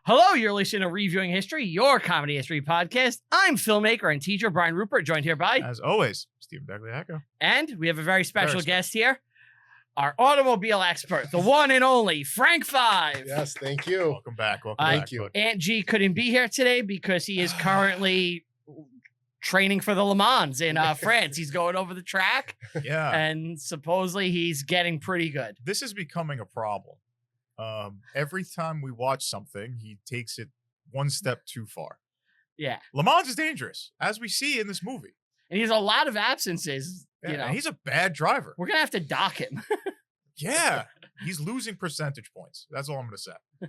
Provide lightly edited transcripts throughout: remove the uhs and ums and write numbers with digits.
Hello, you're listening to Reviewing History, your comedy history podcast. I'm filmmaker and teacher Brian Rupert, joined here by, as always, Stephen Bagliacco. And we have a very special guest here, our automobile expert, the one and only Frank Five. Yes, thank you. Welcome back. Thank you. Aunt G couldn't be here today because he is currently training for the Le Mans in France. He's going over the track. Yeah. And supposedly he's getting pretty good. This is becoming a problem. Every time we watch something, he takes it one step too far. Yeah. Le Mans is dangerous, as we see in this movie. And he has a lot of absences. Yeah, you know, he's a bad driver. we're going to have to dock him. Yeah. He's losing percentage points. That's all I'm going to say.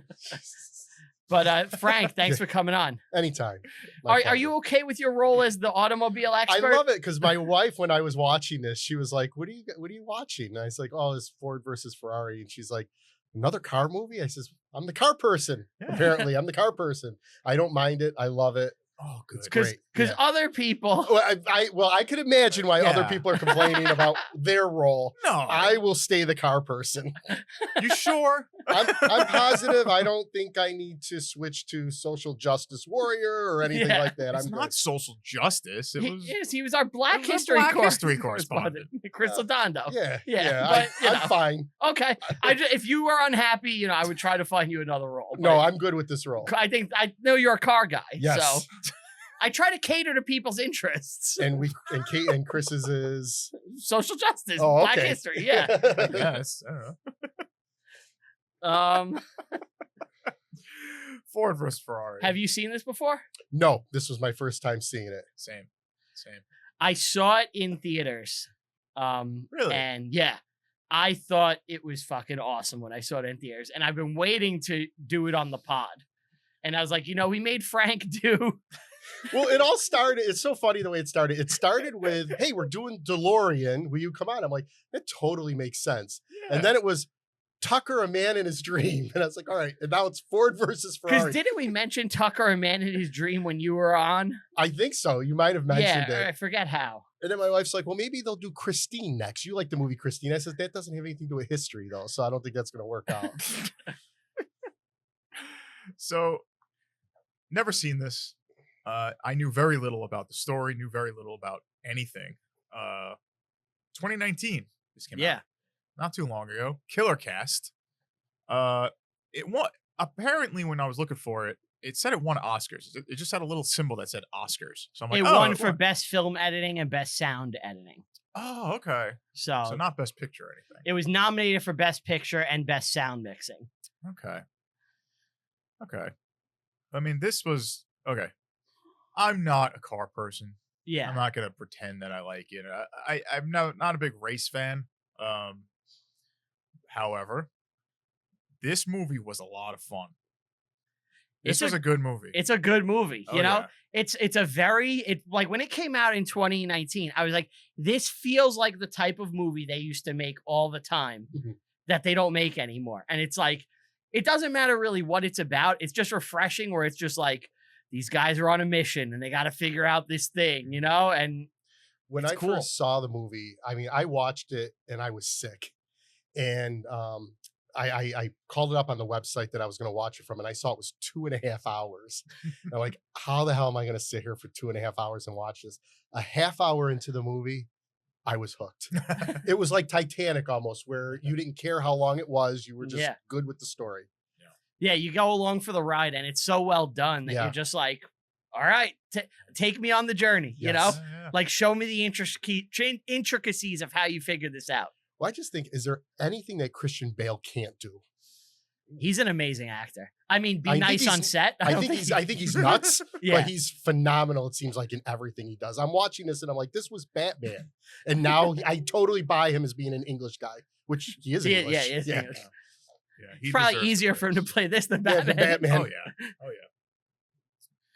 But Frank, thanks for coming on. Anytime. Are you okay with your role as the automobile expert? I love it because my wife, when I was watching this, she was like, "What are you watching?" And I was like, "Oh, it's Ford versus Ferrari." And she's like, "Another car movie?" I says, "I'm the car person." Yeah. Apparently, I'm the car person. I don't mind it. I love it. Oh, good. It's great. Because Yeah. other people. Well, I could imagine why other people are complaining about their role. No. I will stay the car person. You sure? I'm positive. I don't think I need to switch to social justice warrior or anything like that. It's not social justice. He was our Black History correspondent. Chris Ladondo. Yeah. But, I'm fine. Okay. If you were unhappy, I would try to find you another role. No, I'm good with this role. I know you're a car guy. Yes. So I try to cater to people's interests. And Kate and Chris's is social justice, oh, Black okay. history. Yeah. Yes. I don't know. Ford vs Ferrari. Have you seen this before? No, this was my first time seeing it. Same. I saw it in theaters. Really? And yeah, I thought it was fucking awesome when I saw it in theaters. And I've been waiting to do it on the pod. And I was like, we made Frank do. Well, it all started. It's so funny the way it started. It started with, "Hey, we're doing DeLorean. Will you come on?" I'm like, that totally makes sense. Yeah. And then it was Tucker, a man in his dream. And I was like, all right. And now it's Ford versus Ferrari. Because didn't we mention Tucker, a man in his dream when you were on? I think so. You might have mentioned it. I forget how. And then my wife's like, well, maybe they'll do Christine next. You like the movie Christine. I said, that doesn't have anything to do with history, though. So I don't think that's going to work out. So, never seen this. I knew very little about the story, knew very little about anything. 2019, this came out. Not too long ago. Killer cast. It won. Apparently, when I was looking for it, it said it won Oscars. It just had a little symbol that said Oscars. So I'm like, it won for best film editing and best sound editing. Oh, okay. So not best picture or anything. It was nominated for best picture and best sound mixing. Okay. I mean, this was okay. I'm not a car person. Yeah. I'm not gonna pretend that I like it. I'm not a big race fan. However, this movie was a lot of fun. This was a good movie. It's a good movie. Oh, you know, yeah. it's a very like when it came out in 2019, I was like, this feels like the type of movie they used to make all the time that they don't make anymore. And it's like, it doesn't matter really what it's about. It's just refreshing where it's just like, these guys are on a mission and they got to figure out this thing, and when I first saw the movie, I mean, I watched it and I was sick. And I called it up on the website that I was going to watch it from, and I saw it was 2.5 hours. I'm like, how the hell am I going to sit here for 2.5 hours and watch this? A half hour into the movie, I was hooked. It was like Titanic almost, where you didn't care how long it was. You were just good with the story. Yeah, you go along for the ride, and it's so well done that you're just like, all right, take me on the journey, Like show me the intricacies of how you figured this out. Well, I just think, is there anything that Christian Bale can't do? He's an amazing actor. I mean, be nice on set. I think he's nuts, but he's phenomenal. It seems like in everything he does. I'm watching this and I'm like, this was Batman. And now I totally buy him as being an English guy, which he is English. Yeah, he is English. Yeah, it's probably easier for him to play this than Batman. Oh, yeah.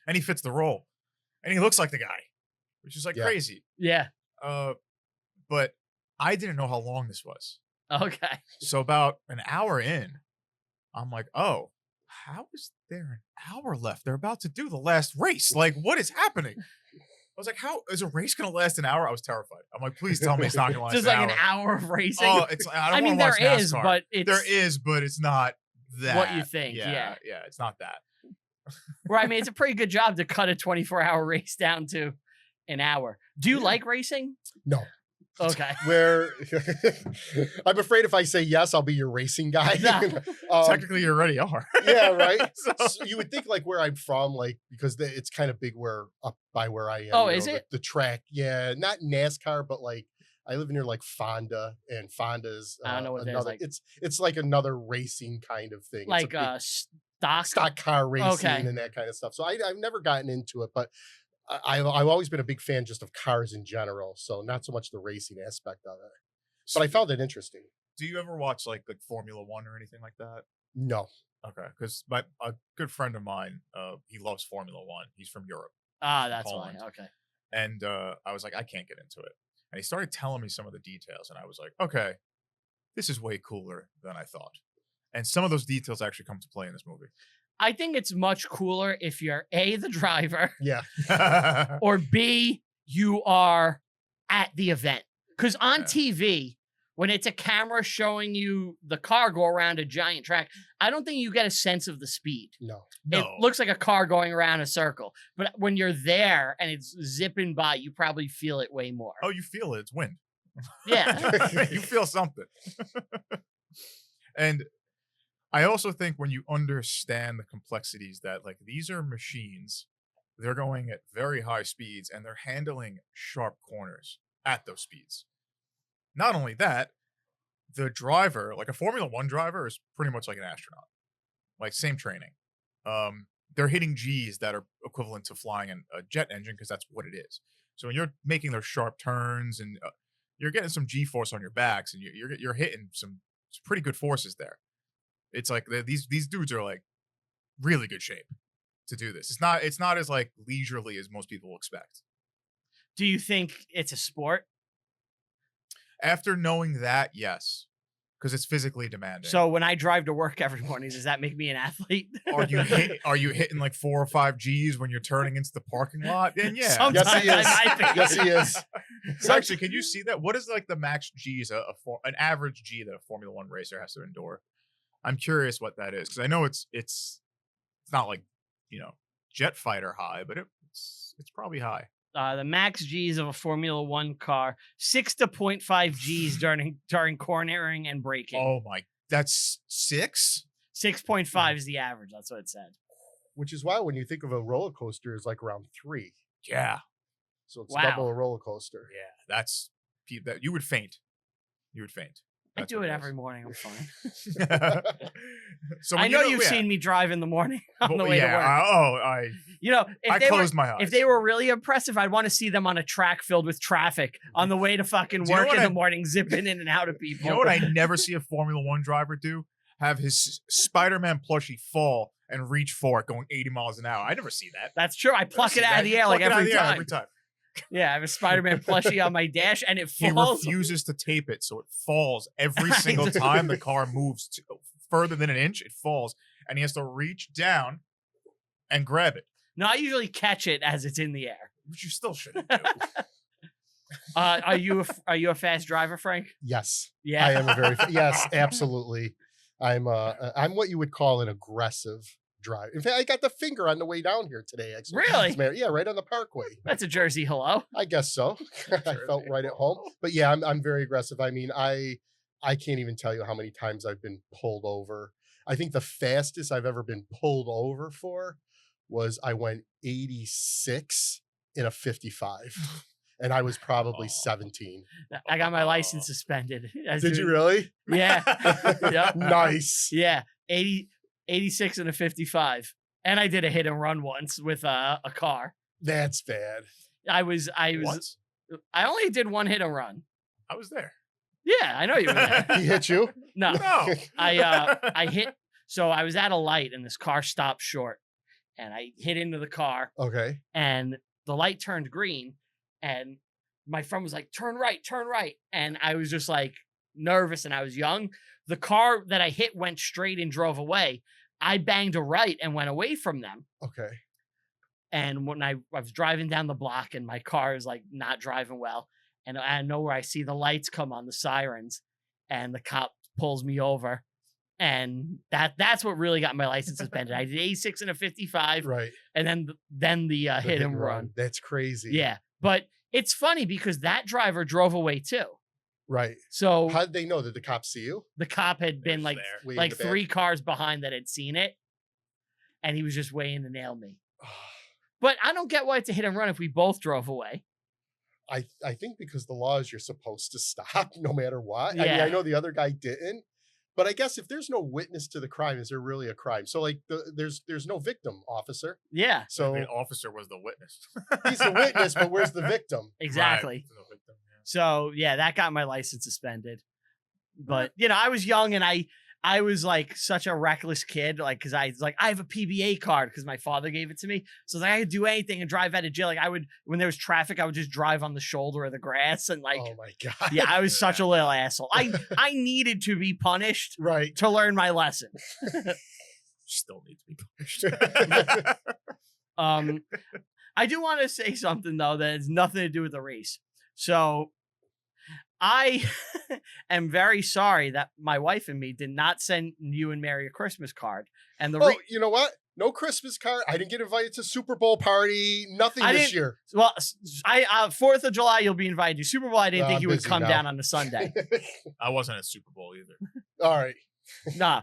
And he fits the role. And he looks like the guy, which is like crazy. Yeah. But I didn't know how long this was. Okay. So about an hour in, I'm like, oh, how is there an hour left? They're about to do the last race. Like, what is happening? I was like, how is a race going to last an hour? I was terrified. I'm like, please tell me it's not going to last just an hour. Just like an hour of racing? Oh, I mean, there is, but it's... There is, but it's not that. What you think, Yeah, it's not that. Where I mean, it's a pretty good job to cut a 24-hour race down to an hour. Do you like racing? No. Okay. Where I'm afraid if I say yes, I'll be your racing guy. Technically, you already are. Yeah, right. So- So you would think like where I'm from, like because it's kind of big where up by where I am. Oh, you is know, it? the track? Yeah, not NASCAR, but like I live near like Fonda, and Fonda's I don't know what that is another. like. It's like another racing kind of thing. Like it's stock? stock car racing Okay. and that kind of stuff. So I've never gotten into it, but I've always been a big fan just of cars in general. So not so much the racing aspect of it, but I found it interesting. Do you ever watch like Formula One or anything like that? No. Okay, because a good friend of mine, he loves Formula One. He's from Europe, That's why. Poland. Okay. and I was like, I can't get into it. And he started telling me some of the details, and I was like, okay, this is way cooler than I thought. And some of those details actually come to play in this movie. I think it's much cooler if you're A, the driver, Yeah. or B, you are at the event. Because on Yeah. TV, when it's a camera showing you the car go around a giant track, I don't think you get a sense of the speed. No. No, It looks like a car going around a circle. But when you're there and it's zipping by, you probably feel it way more. oh, you feel it. It's wind. Yeah. You feel something. And I also think when you understand the complexities that like these are machines, they're going at very high speeds and they're handling sharp corners at those speeds. Not only that, the driver, like a Formula One driver, is pretty much like an astronaut. Like same training. They're hitting G's that are equivalent to flying a jet engine because that's what it is. So when you're making those sharp turns and you're getting some G-force on your backs and you're hitting some pretty good forces there. It's like these dudes are like really good shape to do this. It's not as like leisurely as most people expect. Do you think it's a sport? After knowing that, yes, because it's physically demanding. So when I drive to work every morning, does that make me an athlete? Are you hitting like 4 or 5 G's when you're turning into the parking lot? Then yeah. Sometimes Yes, he is. I might be. Yes, he is. So actually, can you see that? What is like the max G's an average G that a Formula One racer has to endure? I'm curious what that is because I know it's not like jet fighter high, but it's probably high. The max G's of a Formula One car, 6 to 0.5 G's during cornering and braking. Oh my, that's 6? 6.5 is the average. That's what it said. Which is why when you think of a roller coaster, is like around 3. Yeah, So it's Wow. double a roller coaster. yeah, that's that you would faint. You would faint. I That's do what it is. every morning. I'm fine. So I when know you've yeah. seen me drive in the morning on the But way yeah, to work. I If they were closed my eyes. if they were really impressive, I'd want to see them on a track filled with traffic on the way to fucking Do you know work what in the I- morning, zipping in and out of people. You know what I never see a Formula One driver do? Have his Spider-Man plushie fall and reach for it going 80 miles an hour. I never see that. That's true. I pluck See it out that. of the You air like pluck it out of every the air time. every time. Yeah, I have a Spider-Man plushie on my dash, and it He falls. refuses to tape it, so it falls every single do. time the car moves further than an inch. It falls, and he has to reach down and grab it, No, I usually catch it as it's in the air. which you still shouldn't do. Are you a fast driver, Frank? Yes. Yeah. I am a very yes, absolutely. I'm what you would call an aggressive driver. In fact, I got the finger on the way down here today. Actually, Really? As a matter- yeah, right on the Parkway. That's a Jersey hello. I guess so. I felt right at home. But yeah, I'm very aggressive. I mean, I can't even tell you how many times I've been pulled over. I think the fastest I've ever been pulled over for was I went 86 in a 55. And I was probably 17. I got my license suspended. Did you really? Yeah. Yep. Nice. Yeah. 86 and a 55. And I did a hit and run once with a car. That's bad. I was What? I only did one hit and run. I was there. Yeah, I know you were there. He hit you? No. No. I hit, so I was at a light and this car stopped short and I hit into the car Okay. and the light turned green and my friend was like, turn right. And I was just like nervous and I was young. The car that I hit went straight and drove away. I banged a right and went away from them. Okay. And when I was driving down the block and my car is like not driving well. And I know where I see the lights come on, the sirens, and the cop pulls me over And that's what really got my license suspended. I did 86 and a 55, Right. and then the hit and run. That's crazy. Yeah, but it's funny because that driver drove away too. Right. So how did they know? Did the cops see you? the cop had been like Way in like the back? 3 cars behind that had seen it, and he was just waiting to nail me. But I don't get why it's a hit and run if we both drove away. I think because the law is you're supposed to stop no matter what. I mean, Yeah. I know the other guy didn't, but I guess if there's no witness to the crime, is there really a crime? So like there's no victim, officer. Yeah, So the officer was the witness. he's the witness, but where's the victim? exactly. Right. No victim, yeah. So yeah, that got my license suspended. But you know, I was young and I was like such a reckless kid, like because I was like, I have a PBA card because my father gave it to me. So like, I could do anything and drive out of jail. Like I would, when there was traffic, I would just drive on the shoulder of the grass and like, Oh my God. yeah, I was such a little asshole. I needed to be punished Right. to learn my lesson. Still need to be punished. I do want to say something though that has nothing to do with the race. So I am very sorry that my wife and me did not send you and Mary a Christmas card. And the You know what? No Christmas card. I didn't get invited to Super Bowl party. Nothing this year. well, 4th of July you'll be invited to Super Bowl. I didn't think I'm you would busy come now. down on a Sunday. I wasn't at Super Bowl either. All right. Nah.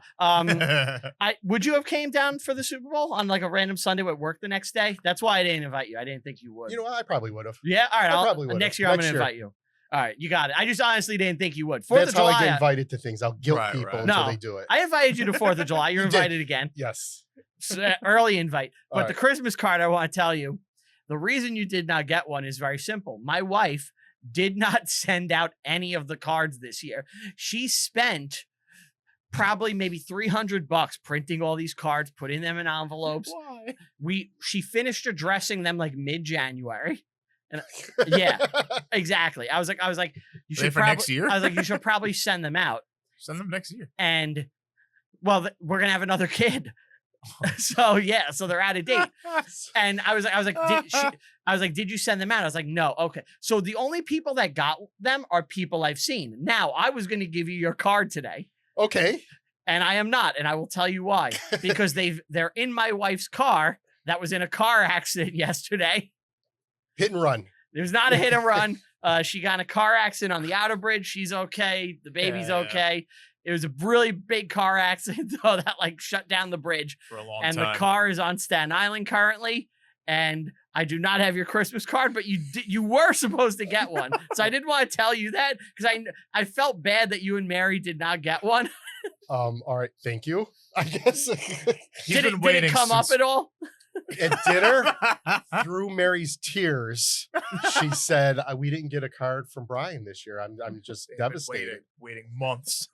Would you have came down for the Super Bowl on like a random Sunday at work the next day? That's why I didn't invite you. I didn't think you would. You know what? I probably would have. Yeah. All right. probably would've. Next year I'm Next going to year. invite you. All right. You got it. I just honestly didn't think you would. 4th That's of how July. I get invited to things. I'll guilt Right, people right. until No. they do it. I invited you to 4th of July. You're You did. invited again. Yes. Early invite. But All the right. Christmas card, I want to tell you, the reason you did not get one is very simple. My wife did not send out any of the cards this year. She spent probably maybe $300 printing all these cards, putting them in envelopes. Why? She finished addressing them like mid-January. And yeah, exactly. I was like, you Wait should for probably, next year? I was like, you should probably send them out. Send them next year. And well, we're gonna have another kid. So yeah, so they're out of date. And I was like, did you send them out? I was like, no. Okay. So the only people that got them are people I've seen. Now I was going to give you your card today, Okay. and I am not, and I will tell you why. Because they're in my wife's car that was in a car accident yesterday. Hit and run. There's not a hit and run. She got in a car accident on the outer bridge. She's okay. The baby's Yeah. okay. It was a really big car accident though that like shut down the bridge. For a long And time. the car is on Staten Island currently. And I do not have your Christmas card, but you were supposed to get one. So I didn't want to tell you that because I felt bad that you and Mary did not get one. All right. Thank you. I guess He's Did been it waiting come up since- at all? at dinner, through Mary's tears, she said, "We didn't get a card from Brian this year. I'm just They've been devastated." Waiting months.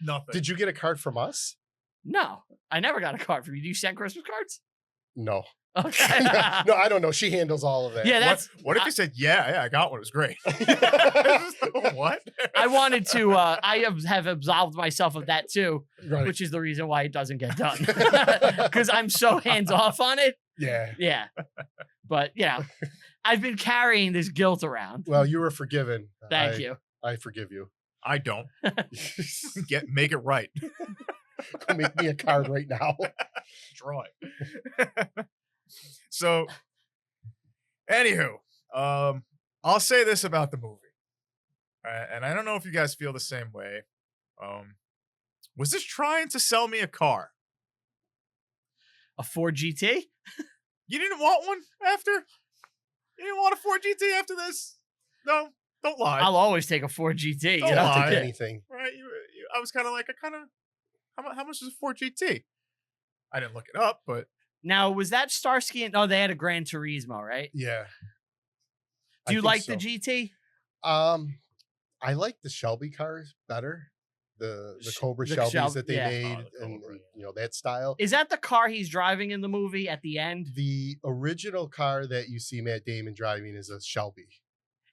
Nothing. Did you get a card from us? No, I never got a card from you. Do you send Christmas cards? No. Okay. No, I don't know. She handles all of that. Yeah, that's What if you said, yeah, I got one. It was great. What? I wanted to. I have absolved myself of that too, Right. which is the reason why it doesn't get done because I'm so hands off on it. Yeah. Yeah, but I've been carrying this guilt around. Well, you were forgiven. Thank you. I forgive you. I don't. Make it right. Go make me a card right now. Draw it. So, anywho, I'll say this about the movie, and I don't know if you guys feel the same way. Was this trying to sell me a car? A Ford GT? You didn't want one after? You didn't want a Ford GT after this? No, don't lie. I'll always take a Ford GT. Don't You know? lie. I'll take anything. Right? I was kind of like, how much is a Ford GT? I didn't look it up, but Now, was that Starsky? No, they had a Gran Turismo, right? Yeah. Do you think like so. the GT? I like the Shelby cars better. The Cobra the Shelbys Shelby, that they yeah. made, the and Cobra, that style. Is that the car he's driving in the movie at the end? The original car that you see Matt Damon driving is a Shelby.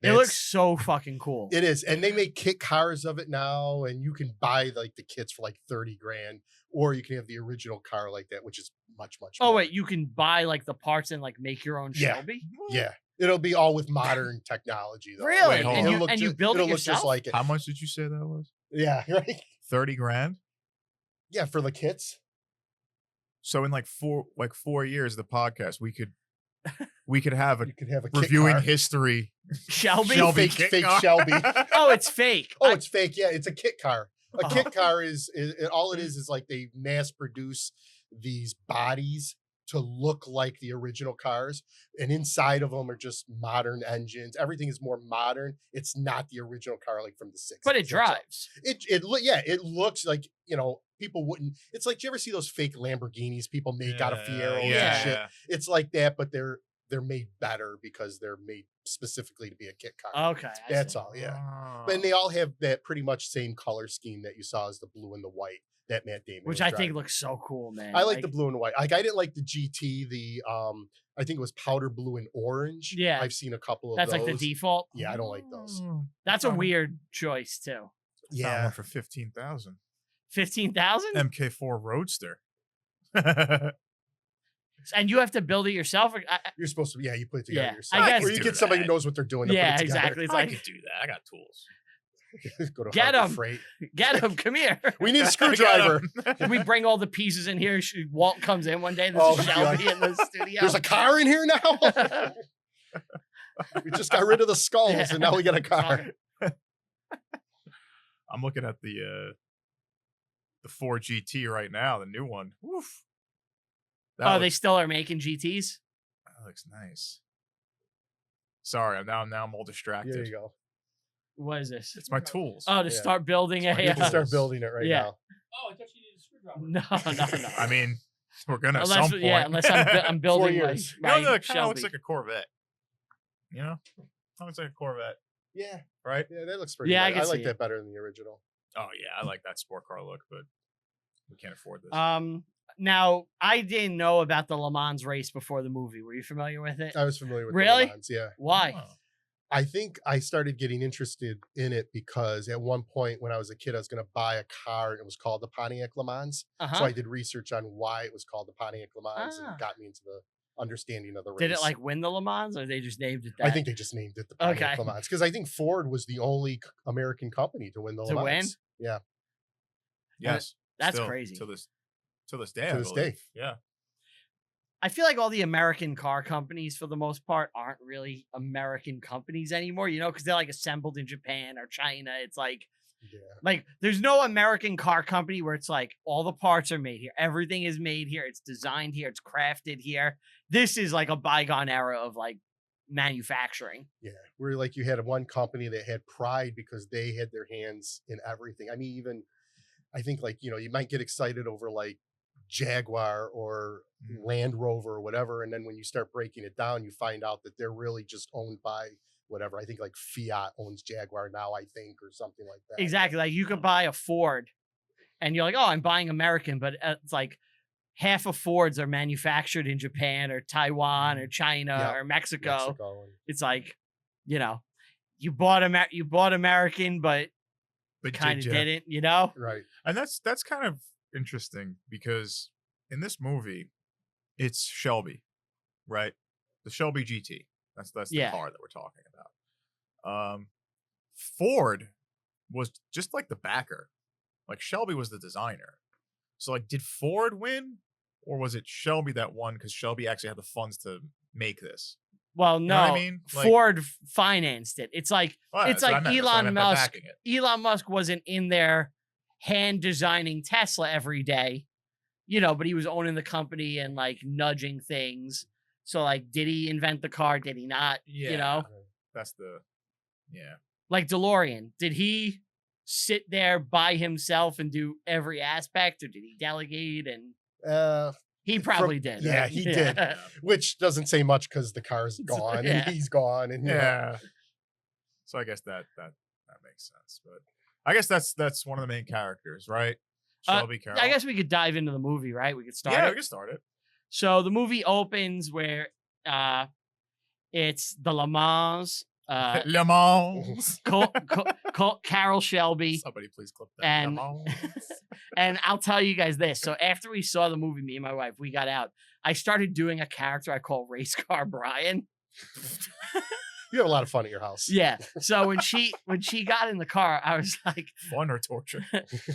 It looks so fucking cool. It is, and they make kit cars of it now, and you can buy like the kits for like 30 grand, or you can have the original car like that, which is much Oh more. wait, you can buy like the parts and like make your own Yeah. Shelby? Yeah, it'll be all with modern technology though. Really? Wait, hold and on. you build it it'll look yourself? just like it. how much did you say that was? Yeah, right. 30 grand? Yeah, for the kits. So in like 4 years, the podcast we could have a You could have a kit reviewing car. history. Shelby? kit Fake car. Shelby. Oh, it's fake. Oh, it's fake. Yeah, it's a kit car. A Oh. kit car is all it is like they mass produce these bodies to look like the original cars, and inside of them are just modern engines. Everything is more modern. It's not the original car like from the 60s. But it That's all. drives. It looks like, people wouldn't. It's like, do you ever see those fake Lamborghinis people make out of Fieros yeah. and shit? It's like that, but they're made better because they're made specifically to be a kit car. Okay. I That's see. all, yeah. Oh. And they all have that pretty much same color scheme that you saw as the blue and the white that Matt Damon Which was I think driving. looks so cool, man. I like the blue and white. Like, I didn't like the GT. I think it was powder blue and orange. Yeah. I've seen a couple of That's those. like the default. Yeah, I don't like those. That's a weird choice too. Found Yeah, one for 15,000. 15,000? MK4 Roadster. And you have to build it yourself? you're supposed to. Yeah, you put it together Yeah, yourself. I guess- or you do get somebody that. who knows what they're doing. To Yeah, put it together. exactly. It's I like, could do that. I got tools. Go to Get Harbor 'em. Freight. get him, come here. We need a I got screwdriver. 'em. We bring all the pieces in here. Walt comes in one day. There's Oh, a Shelby in the studio. There's a car in here now. We just got rid of the skulls, Yeah. and now we got a car. I'm looking at the Ford GT right now, the new one. Woof. Oh, they still are making GTs? That looks nice. Sorry, I'm all distracted. There you go. What is this? It's my tools. Oh, to Yeah. start building a. It's my You can start tools. building it right Yeah. now. Oh, I thought you needed a screwdriver. No. I mean, we're gonna at Unless, some point. yeah, unless I'm building my, years. you know, my that kind of Shelby. looks like a Corvette. You know, looks like a Corvette, Yeah, right? yeah, that looks pretty. Yeah, I nice. can I see like it. that better than the original. Oh yeah, I like that sport car look, but we can't afford this. Now I didn't know about the Le Mans race before the movie. Were you familiar with it? I was familiar with Really? the Le Mans, yeah. Why? Oh. I think I started getting interested in it because at one point when I was a kid, I was going to buy a car and it was called the Pontiac Le Mans. Uh-huh. So I did research on why it was called the Pontiac Le Mans Ah. and got me into the understanding of the race. Did it like win the Le Mans, or they just named it that? I think they just named it the Pontiac Okay. Le Mans because I think Ford was the only American company to win the To Le win? Mans. Yeah. Yes, That's still, crazy. to this day. To I this believe. day. Yeah. I feel like all the American car companies, for the most part, aren't really American companies anymore. Because they're like assembled in Japan or China. It's like there's no American car company where it's like all the parts are made here. Everything is made here. It's designed here. It's crafted here. This is like a bygone era of like manufacturing. Yeah, where like you had one company that had pride because they had their hands in everything. I mean, even I think like, you might get excited over like Jaguar or Land Rover or whatever. And then when you start breaking it down, you find out that they're really just owned by whatever. I think like Fiat owns Jaguar now, I think, or something like that. Exactly. Like you could buy a Ford and you're like, oh, I'm buying American, but it's like half of Fords are manufactured in Japan or Taiwan or China Yeah, or Mexico. Mexico and- It's like, you bought American, but kind of didn't, Right. And that's kind of interesting because in this movie, it's Shelby, right? The Shelby GT. That's the Yeah. car that we're talking about. Ford was just like the backer. Like Shelby was the designer. So like, did Ford win, or was it Shelby that won because Shelby actually had the funds to make this? Well, no, You know what I mean? Like- Ford financed it. It's like Well, It's that's what like I meant. That's what I Elon meant by Musk. backing it. Elon Musk wasn't in there hand designing Tesla every day, but he was owning the company and like nudging things. So like, did he invent the car? Did he not? Yeah. That's Like DeLorean, did he sit there by himself and do every aspect, or did he delegate? And he probably did. yeah, right? he did. Which doesn't say much because the car's So, gone yeah. and he's gone. And Yeah. So I guess that makes sense. But I guess that's one of the main characters, right? Shelby Carrol. I guess we could dive into the movie, right? We could start Yeah, it. we can start it. So the movie opens where it's the Le Mans, Le Mans. Carrol Shelby. Somebody please clip that. And- Le Mans. And I'll tell you guys this. So after we saw the movie, me and my wife, we got out. I started doing a character I call Race Car Brian. You have a lot of fun at your house. Yeah. So when she got in the car, I was like, Fun or torture?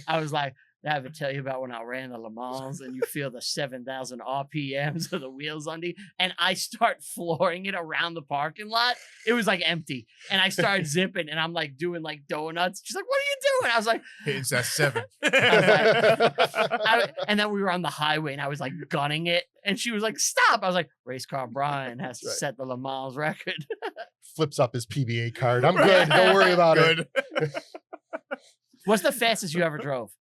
I was like, I ever tell you about when I ran the Le Mans and you feel the 7,000 RPMs of the wheels under you? And I start flooring it around the parking lot. It was like empty. And I started zipping and I'm like doing like donuts. She's like, what are you doing? I was like, It's that 7. and then we were on the highway and I was like gunning it. And she was like, stop. I was like, race car Brian has to set the Le Mans record. Flips up his PBA card. I'm good. Don't worry about it. What's the fastest you ever drove?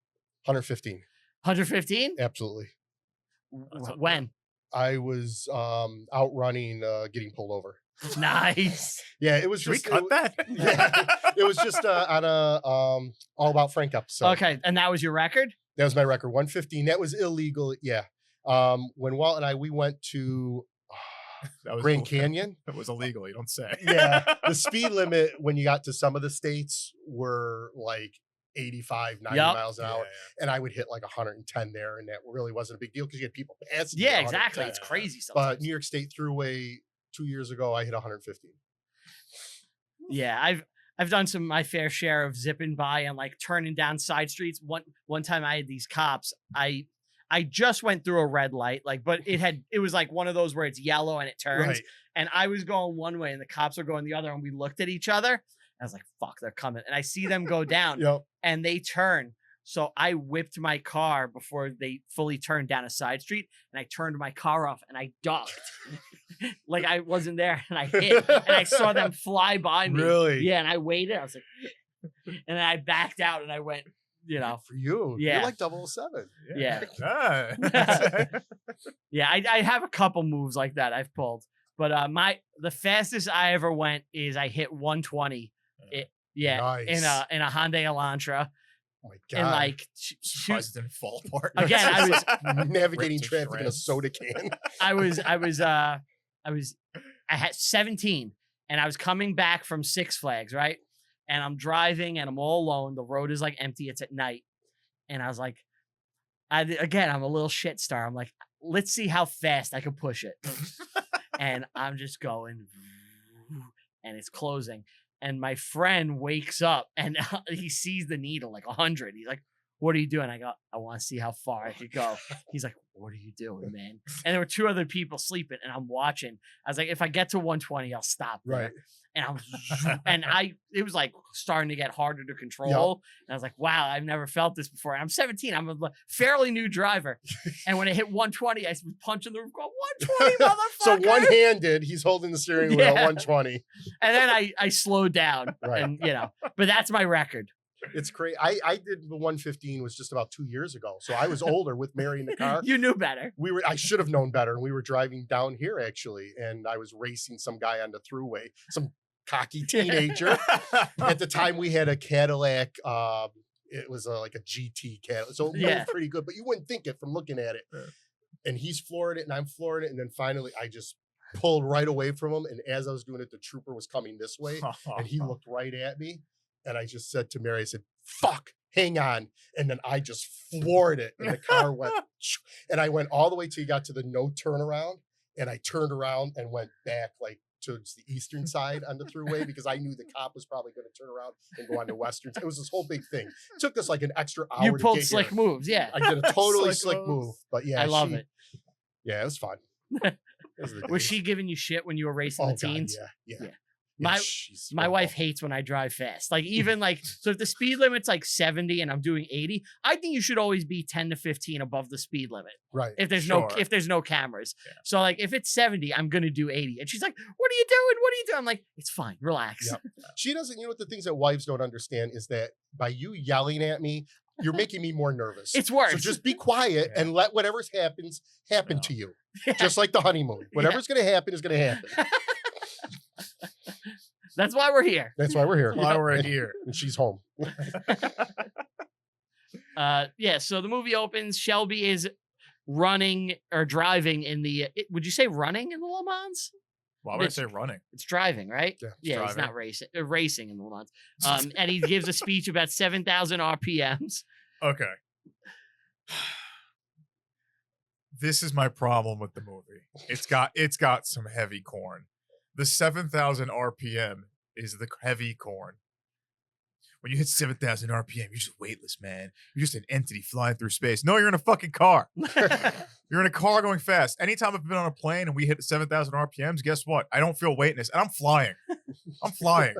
115. 115? Absolutely. When? I was outrunning getting pulled over. Nice. Yeah, it was Should just we cut that? Yeah, it was just on a All About Frank episode. Okay, and that was your record? That was my record, 115. That was illegal. Yeah. When Walt and we went to That was Grand Canyon. It was illegal. You don't say. Yeah, the speed limit when you got to some of the states were like 85, 90 miles an hour. And I would hit like 110 there, and that really wasn't a big deal because you had people passing. Yeah, exactly. It's crazy sometimes. But New York State Thruway 2 years ago, I hit 115. Yeah, I've done my fair share of zipping by and like turning down side streets. One time I had these cops. I just went through a red light, but it was like one of those where it's yellow and it turns. Right. And I was going one way and the cops were going the other, and we looked at each other. I was like, fuck, they're coming. And I see them go down and they turn. So I whipped my car before they fully turned down a side street, and I turned my car off and I ducked like I wasn't there, and I hit and I saw them fly by me. Really? Yeah. And I waited. I was like, and then I backed out and I went, For you. Yeah. You're like 007. Yeah. Ah. Yeah. I have a couple moves like that I've pulled, but the fastest I ever went is I hit 120. Nice. in a Hyundai Elantra. Oh my God. And like Surprised it didn't fall apart. Again, I was navigating Ripped to traffic in a shreds. soda can. I had 17 and I was coming back from Six Flags, right? And I'm driving and I'm all alone. The road is like empty. It's at night. And I was like, I'm a little shit star. I'm like, let's see how fast I can push it. And I'm just going and it's closing. And my friend wakes up and he sees the needle like 100. He's like, what are you doing? I go, I want to see how far I could go. He's like, what are you doing, man? And there were 2 other people sleeping and I'm watching. I was like, if I get to 120, I'll stop there. Right. And it was like starting to get harder to control. And I was like, wow, I've never felt this before. And I'm 17. I'm a fairly new driver. And when I hit 120, I was punching the roof, going, 120, motherfucker. So one-handed, he's holding the steering wheel at 120. And then I slowed down. Right. And, but that's my record. It's crazy. I did the 115 was just about 2 years ago. So I was older with Mary in the car. You knew better. I should have known better. And we were driving down here actually. And I was racing some guy on the thruway, some cocky teenager. At the time we had a Cadillac. It was like a GT Cadillac. So it moved pretty good, but you wouldn't think it from looking at it. Yeah. And he's flooring it and I'm flooring it. And then finally I just pulled right away from him. And as I was doing it, the trooper was coming this way and he looked right at me. And I just said to Mary, I said, fuck, hang on. And then I just floored it. And the car went, and I went all the way till you got to the no turnaround. And I turned around and went back like towards the eastern side on the thruway because I knew the cop was probably going to turn around and go on the western. It was this whole big thing. It took us like an extra hour. You pulled to get slick here. moves. Yeah. I did a totally slick move. But yeah, I love it. Yeah, it was fun. Was she giving you shit when you were racing the teens? Yeah. My wife hates when I drive fast. Like even so if the speed limit's like 70 and I'm doing 80, I think you should always be 10 to 15 above the speed limit. Right. If there's no cameras. Yeah. So like if it's 70, I'm going to do 80. And she's like, what are you doing? What are you doing? I'm like, it's fine. Relax. Yep. She doesn't, what the things that wives don't understand is that by you yelling at me, you're making me more nervous. It's worse. So just be quiet and let whatever's happen to you. Yeah. Just like the honeymoon. Whatever's going to happen is going to happen. That's why we're here. That's why we're here. Why we're here. And she's home. So the movie opens. Shelby is running or driving in the, would you say running in the Le Mans? Why would I say running? It's driving, right? Yeah, he's not racing. Racing in the Le Mans. And he gives a speech about 7,000 RPMs. Okay. This is my problem with the movie. It's got some heavy corn. The 7,000 RPM is the heavy corn. when you hit 7,000 RPM, you're just weightless, man. You're just an entity flying through space. No, you're in a fucking car. You're in a car going fast. Anytime I've been on a plane and we hit 7,000 RPMs, guess what? I don't feel weightness, and I'm flying. I'm flying.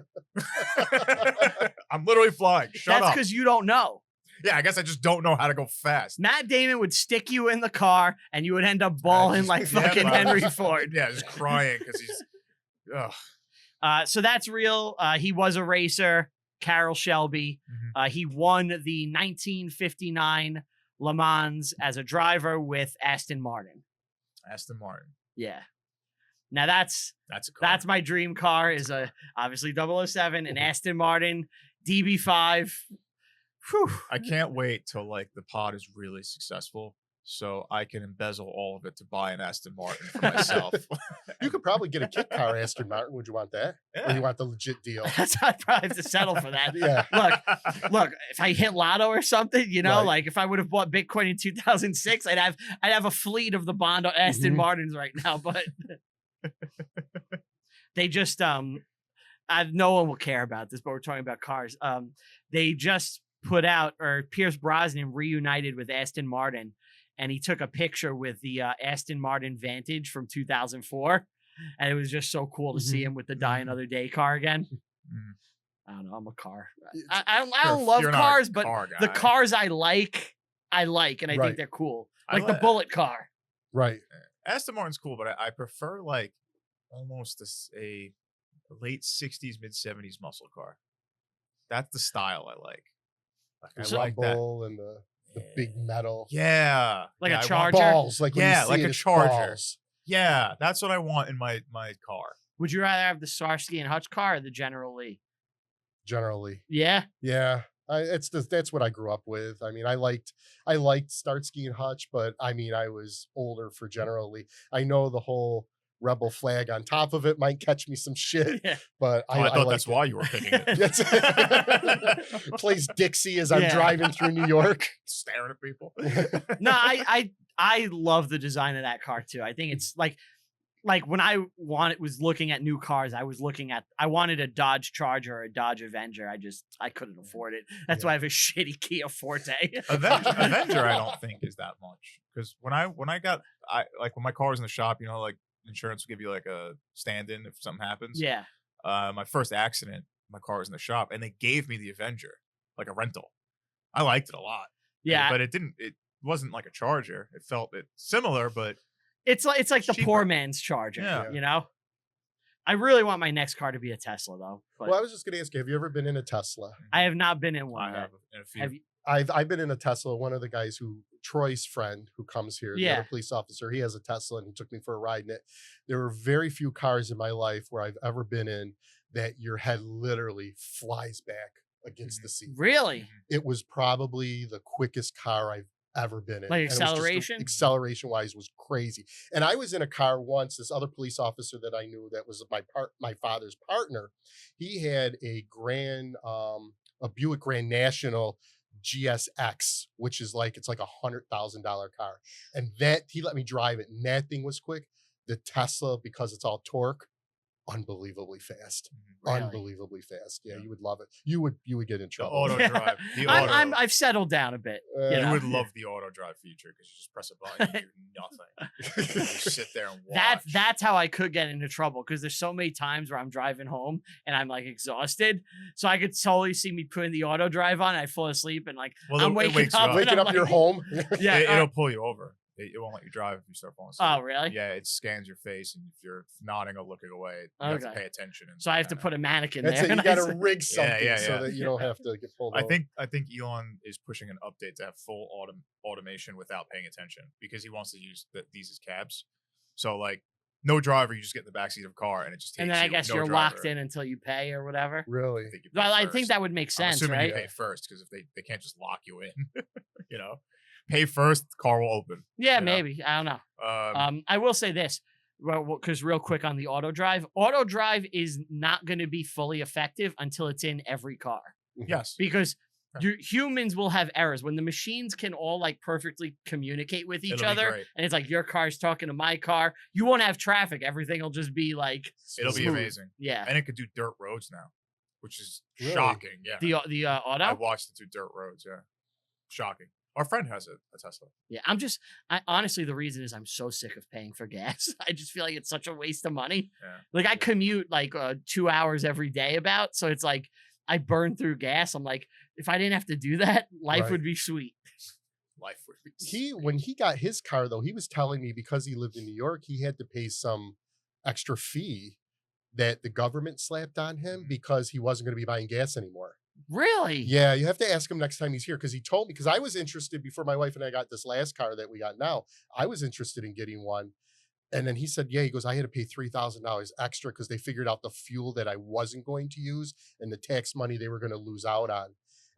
I'm literally flying. Shut That's up. because you don't know. Yeah, I guess I just don't know how to go fast. Matt Damon would stick you in the car and you would end up bawling like fucking Henry Ford. Yeah, just crying because he's. Ugh. So that's real. He was a racer, Carrol Shelby. He won the 1959 Le Mans as a driver with Aston Martin. Aston Martin. Yeah. Now that's a car. That's my dream car is obviously 007, an Aston Martin DB5. Whew. I can't wait till like the pod is really successful so I can embezzle all of it to buy an Aston Martin for myself. You could probably get a kit car Aston Martin. Would you want that? Yeah. Or you want the legit deal? I'd probably have to settle for that. Yeah. Look, if I hit lotto or something, you know, Right. like if I would have bought Bitcoin in 2006, I'd have a fleet of the Bond Aston Martins right now, but they just no one will care about this, but we're talking about cars. They just put out, or Pierce Brosnan reunited with Aston Martin, and he took a picture with the Aston Martin Vantage from 2004, and it was just so cool to see him with the Die Another Day car again. I don't know. I'm a car. I don't love cars, but the cars I like, and I think they're cool. Like the Bullet car. Right. Aston Martin's cool, but I prefer like almost a late 60s, mid 70s muscle car. That's the style I like. The rumble and the big metal. Yeah. Like a Charger. Balls. Like when you see like it, a it's Charger. balls. Yeah, that's what I want in my car. Would you rather have the Starsky and Hutch car or the General Lee? Generally. Yeah. Yeah. That's what I grew up with. I mean, I liked Starsky and Hutch, but I mean, I was older for General Lee. I know the whole rebel flag on top of it might catch me some shit, but I thought liked that's why you were picking it. Plays Dixie as I'm driving through New York, staring at people. No, I love the design of that car too. I think it's like when I was looking at new cars, I wanted a Dodge Charger or a Dodge Avenger. I couldn't afford it. That's why I have a shitty Kia Forte. Avenger, I don't think is that much, because when my car was in the shop, you know, like insurance will give you like a stand-in if something happens. Yeah. My first accident, my car was in the shop, and they gave me the Avenger, like a rental. I liked it a lot. Yeah. But it wasn't like a Charger. It felt similar, but it's like the cheaper. poor man's Charger. Yeah. You know? I really want my next car to be a Tesla though. But well, I was just going to ask you, have you ever been in a Tesla? I have not been in one. I have in a few. Have you? I've been in a Tesla. One of the guys Troy's friend who comes here, the other police officer, he has a Tesla and he took me for a ride in it. There were very few cars in my life where I've ever been in that your head literally flies back against the seat. Really? It was probably the quickest car I've ever been in. Like acceleration? Acceleration wise was crazy. And I was in a car once, this other police officer that I knew that was my father's partner, he had a Buick Grand National GSX, which is it's like $100,000 car, and that he let me drive it, and that thing was quick. The Tesla, because it's all torque, unbelievably fast. Really? Unbelievably fast. Yeah, you would love it. You would get in The trouble. auto drive. I've settled down a bit. You would love the auto drive feature because you just press a button and do nothing. You sit there and watch. That's how I could get into trouble, because there's so many times where I'm driving home and I'm like exhausted, so I could totally see me putting the auto drive on. I fall asleep and I'm waking up. Waking up, you're home. Yeah, it'll pull you over. It won't let you drive if you start falling asleep. Oh, really? Yeah, it scans your face, and if you're nodding or looking away, you have to pay attention. So I have to put a mannequin That's there. it. You got to rig something so that you don't have to get pulled over. I think Elon is pushing an update to have full automation without paying attention, because he wants to use these as cabs. So no driver, you just get in the backseat of a car and it just takes you. And then I guess no you're driver. locked in until you pay or whatever. Really? I think that would make sense, I'm assuming right? you pay first, because if they can't just lock you in, you know. Pay first, the car will open. Yeah, you know? maybe. I don't know. I will say this, because real quick on the auto drive is not going to be fully effective until it's in every car. Yes. Because humans will have errors. When the machines can all perfectly communicate with each other, and it's like your car's talking to my car, you won't have traffic. Everything will just be it'll be amazing. Yeah. And it could do dirt roads now, which is Really? shocking. Yeah, The auto. I watched the 2 dirt roads. Yeah, shocking. Our friend has a Tesla. Yeah, I honestly, the reason is I'm so sick of paying for gas. I just feel like it's such a waste of money. Yeah. Like I commute like 2 hours every day about, so it's like I burn through gas. I'm like, if I didn't have to do that, life Right. would be sweet. Life would be. When he got his car though, he was telling me because he lived in New York, he had to pay some extra fee that the government slapped on him because he wasn't going to be buying gas anymore. Really? Yeah, you have to ask him next time he's here because he told me, because I was interested before my wife and I got this last car that we got now. I was interested in getting one. And then he said, yeah, he goes, I had to pay $3,000 extra because they figured out the fuel that I wasn't going to use and the tax money they were going to lose out on.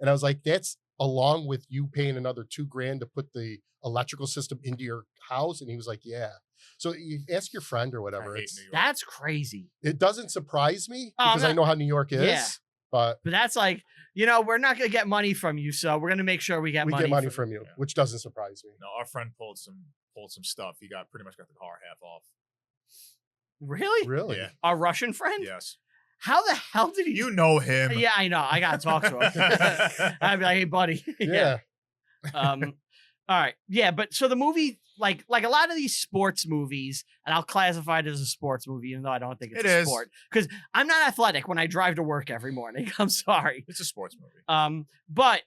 And I was like, that's along with you paying another $2,000 to put the electrical system into your house. And he was like, yeah. So you ask your friend or whatever. I hate New York. That's crazy. It doesn't surprise me Oh, because I know how New York is. Yeah. But But that's like, we're not going to get money from you, so we're going to make sure we get money from you, Yeah. which doesn't surprise me. No, our friend pulled some stuff. He pretty much got the car half off. Really? Really? Yeah. Our Russian friend? Yes. How the hell did he? You know him. Yeah, I know. I got to talk to him. I'd be like, hey, buddy. Yeah. All right. Yeah, but so the movie, like a lot of these sports movies, and I'll classify it as a sports movie, even though I don't think it's a sport. Because I'm not athletic when I drive to work every morning. I'm sorry. It's a sports movie. But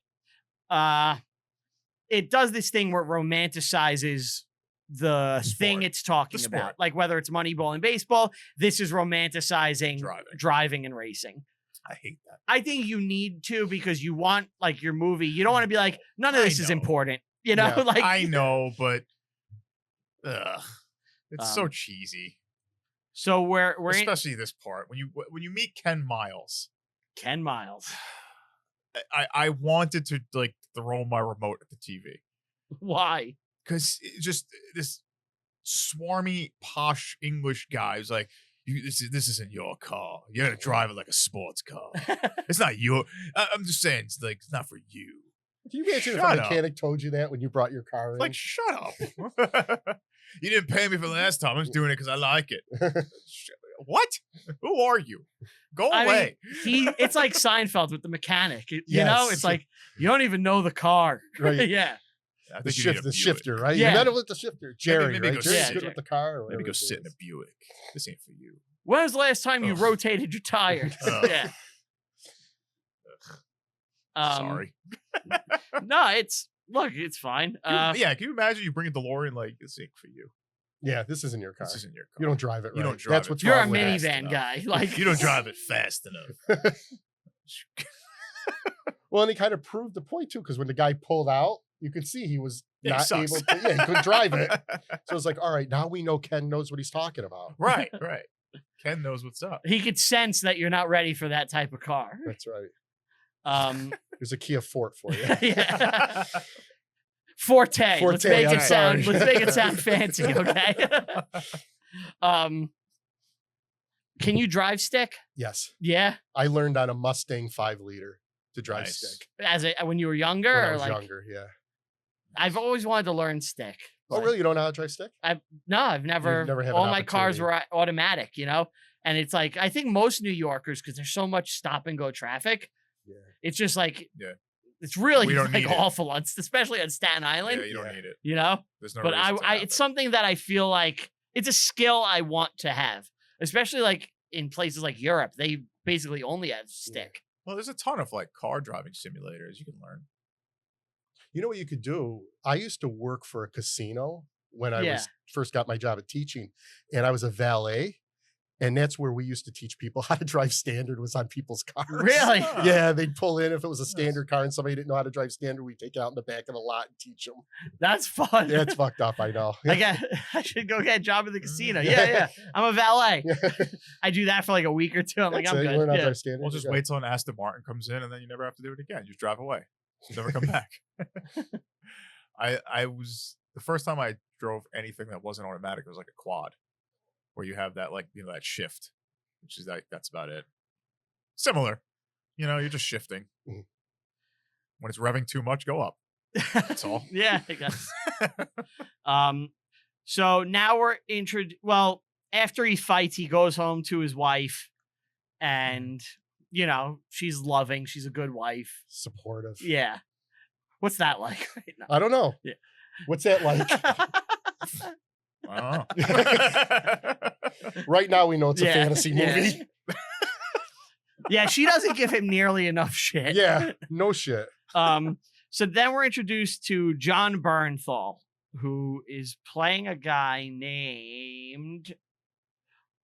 it does this thing where it romanticizes the thing it's talking about. Like whether it's Moneyball and baseball, this is romanticizing driving and racing. I hate that. I think you need to because you want like your movie. You don't want to be like, none of this is important. You know, Yeah, like I know, but it's so cheesy. So we're especially this part when you meet Ken Miles. Ken Miles. I wanted to like throw my remote at the TV. Why? Because just this swarmy, posh English guy who's like, this isn't your car. You gotta drive it like a sports car. It's not your. I'm just saying, it's like it's not for you. Can you imagine if a mechanic told you that when you brought your car in? Like, shut up. You didn't pay me for the last time. I'm just doing it because I like it. What? Who are you? Go away. Mean, it's like Seinfeld with the mechanic. You know, it's like you don't even know the car. Right. Yeah. I The think the shifter, right? Yeah. You met him with the shifter. Jerry, maybe right? go Jerry's sit- good with the car. Maybe go sit in a Buick. This ain't for you. When was the last time you rotated your tires? Yeah. Sorry. No, it's fine. Yeah, can you imagine you bring a DeLorean like this ain't for you? Yeah, this isn't your car. This isn't your car. You don't drive it right. You don't drive That's it. what's You're a wrong with it. minivan guy. Like you don't drive it fast enough. Well, and he kind of proved the point too, because when the guy pulled out, you could see he was Yeah, he not sucks. able to. Yeah, he couldn't drive it. So it's like, all right, now we know Ken knows what he's talking about. Right. Ken knows what's up. he could sense that you're not ready for that type of car. That's right. Um, There's a Kia Forte for you. yeah. Forte. Let's Forte, make I'm it sound. sorry. Let's make it sound fancy, okay? Can you drive stick? Yes, Yeah, I learned on a Mustang 5-liter to drive Nice. stick when you were younger, when I or was like younger. Yeah. I've always wanted to learn stick. Oh, but- really? You don't know how to drive stick? No, I've never. never had all an my cars opportunity. were automatic, and it's like I think most New Yorkers, because there's so much stop and go traffic. Yeah. It's just like Yeah. it's really We don't like need it. awful on, especially on Staten Island. Yeah, you don't need it. There's no But reason to have it's it. something that I feel like it's a skill I want to have, especially like in places like Europe. They basically only have stick. Well, there's a ton of like car driving simulators you can learn. You know what you could do? I used to work for a casino when I was first got my job at teaching, and I was a valet. And that's where we used to teach people how to drive standard, was on people's cars. Really? Huh. Yeah, they'd pull in if it was a standard car and somebody didn't know how to drive standard. We'd take it out in the back of the lot and teach them. That's fun. Yeah, it's fucked up, I know. I should go get a job in the casino. Yeah. I'm a valet. I do that for like a week or two. I'm like, That's I'm it. You good. learn how to Yeah. drive standard. We'll just you're wait till an Aston Martin comes in, and then you never have to do it again. You just drive away. You never come back. I was the first time I drove anything that wasn't automatic. It was like a quad, where you have that that shift, which is like that's about it. Similar, you're just shifting. Mhm. When it's revving too much, go up. That's all. Yeah, I guess. So now we're well, after he fights, he goes home to his wife, and you know, she's loving. She's a good wife. Supportive. Yeah. What's that like? No. I don't know. Yeah. What's that like? I don't know. Right now, we know it's a fantasy yeah. movie. Yeah, she doesn't give him nearly enough shit. Yeah, no shit. So then we're introduced to John Bernthal, who is playing a guy named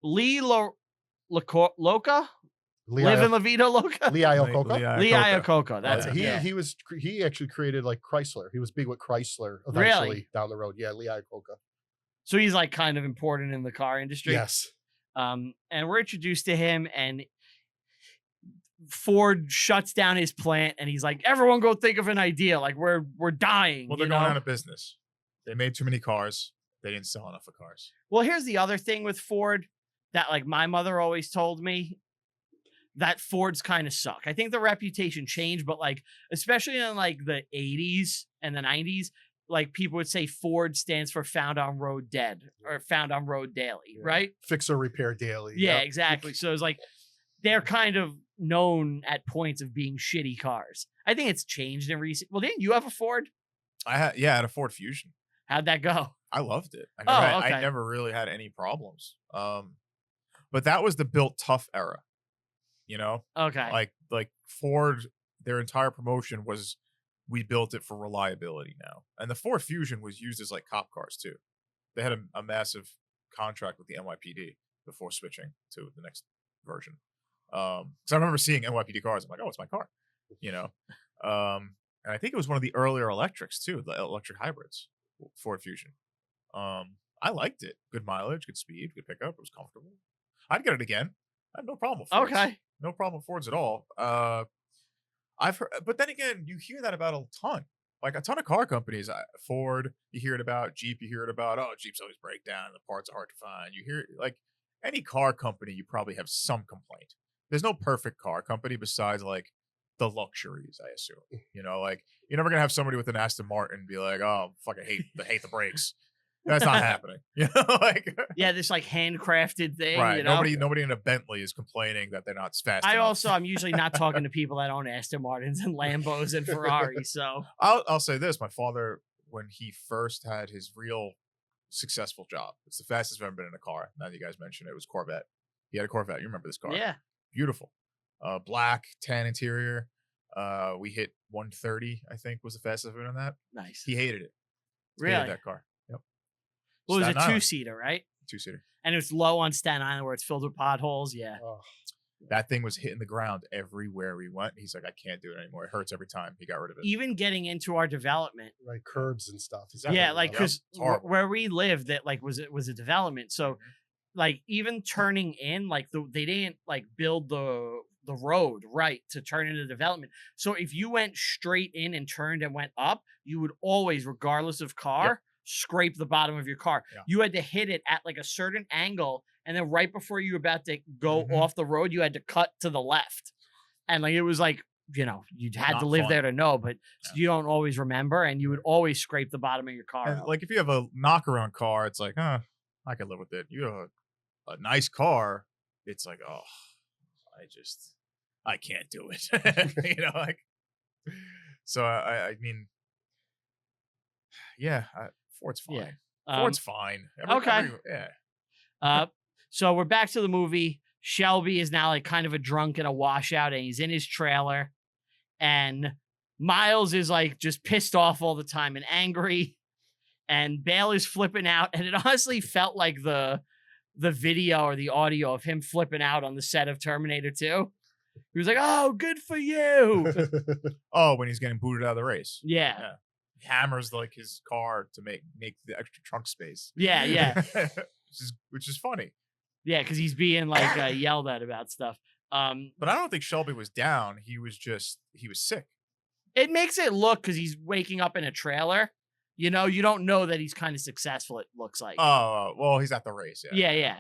Lee Loca? Live in La Vida Loca? Lee Iacocca. Lee Iacocca. That's it. He actually created like Chrysler. He was big with Chrysler eventually Really? down the road. Yeah, Lee Iacocca. So he's like kind of important in the car industry. Yes. And we're introduced to him, and Ford shuts down his plant, and he's like, "Everyone, go think of an idea. Like we're dying." Well, they're going out of business. They made too many cars. They didn't sell enough of cars. Well, here's the other thing with Ford that like my mother always told me, that Fords kind of suck. I think the reputation changed, but like especially in like the 80s and the 90s, like people would say Ford stands for found on road dead or found on road daily, right? Fix or repair daily. Yeah, Yep. exactly. So it's like they're kind of known at points of being shitty cars. I think it's changed in recent. Well, didn't you have a Ford? I had a Ford Fusion. How'd that go? I loved it. Okay. I never really had any problems. But that was the built tough era. You know, Okay. like Ford, their entire promotion was we built it for reliability now, and the Ford Fusion was used as like cop cars too. They had a massive contract with the NYPD before switching to the next version. So I remember seeing NYPD cars. I'm like, oh, it's my car, you know. And I think it was one of the earlier electrics too, the electric hybrids, Ford Fusion. I liked it. Good mileage, good speed, good pickup. It was comfortable. I'd get it again. I have no problem with Fords. Okay. No problem with Fords at all. I've heard, but then again, you hear that about a ton. Like a ton of car companies. Ford, you hear it about. Jeep, you hear it about. Oh, Jeeps always break down. The parts are hard to find. You hear like any car company, you probably have some complaint. There's no perfect car company besides like the luxuries, I assume. You know, like you're never gonna have somebody with an Aston Martin be like, oh, fucking hate the brakes. That's not happening. You know, like Yeah, this like handcrafted thing. right. You know? Nobody in a Bentley is complaining that they're not fast enough. I'm usually not talking to people that own Aston Martins and Lambos and Ferraris. So I'll say this: my father, when he first had his real successful job, it's the fastest I've ever been in a car. Now that you guys mentioned it, it was Corvette. He had a Corvette. You remember this car? yeah, Beautiful, black tan interior. We hit 130. I think was the fastest I've been on that. nice. He hated it. Really? Hated that car. Yep. Well, it was Staten a Island, 2-seater, right? 2-seater. And it was low on Staten Island where it's filled with potholes. Yeah. Oh, That thing was hitting the ground everywhere we went. He's like, I can't do it anymore. It hurts every time. He got rid of it. Even getting into our development. right, curbs and stuff. Yeah, like Yep. because It's horrible. where we lived, that like was a development. So Mhm. like even turning in, like they didn't like build the road right to turn into development. So if you went straight in and turned and went up, you would always, regardless of car, scrape the bottom of your car. Yeah. You had to hit it at like a certain angle, and then right before you were about to go Mhm. off the road, you had to cut to the left. And like it was like, you know, you had Not to live fun. there to know, but Yeah. you don't always remember, and you would always scrape the bottom of your car. And up. like if you have a knockaround car, it's like, I can live with it. You have a nice car, it's like, oh, I can't do it. You know, like so I mean, yeah, Ford's fine. Yeah. Ford's fine. okay. Yeah. So we're back to the movie. Shelby is now like kind of a drunk and a washout, and he's in his trailer. And Miles is like just pissed off all the time and angry. And Bale is flipping out. And it honestly felt like the video or the audio of him flipping out on the set of Terminator 2. He was like, "Oh, good for you." Oh, when he's getting booted out of the race. Yeah. Yeah. He hammers like his car to make the extra trunk space. Yeah. which is funny. Yeah, because he's being like yelled at about stuff. But I don't think Shelby was down. He was sick. It makes it look, because he's waking up in a trailer. You know, you don't know that he's kind of successful, it looks like. Oh, well, he's at the race. Yeah.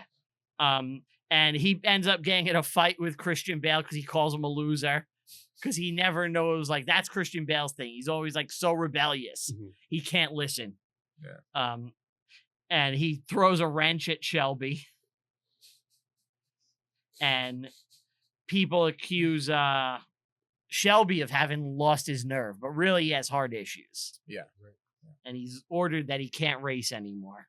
And he ends up getting in a fight with Christian Bale because he calls him a loser. Because he never knows, like, that's Christian Bale's thing. He's always like so rebellious. Mhm. He can't listen. Yeah. And he throws a wrench at Shelby. And people accuse Shelby of having lost his nerve, but really he has heart issues. Yeah. And he's ordered that he can't race anymore.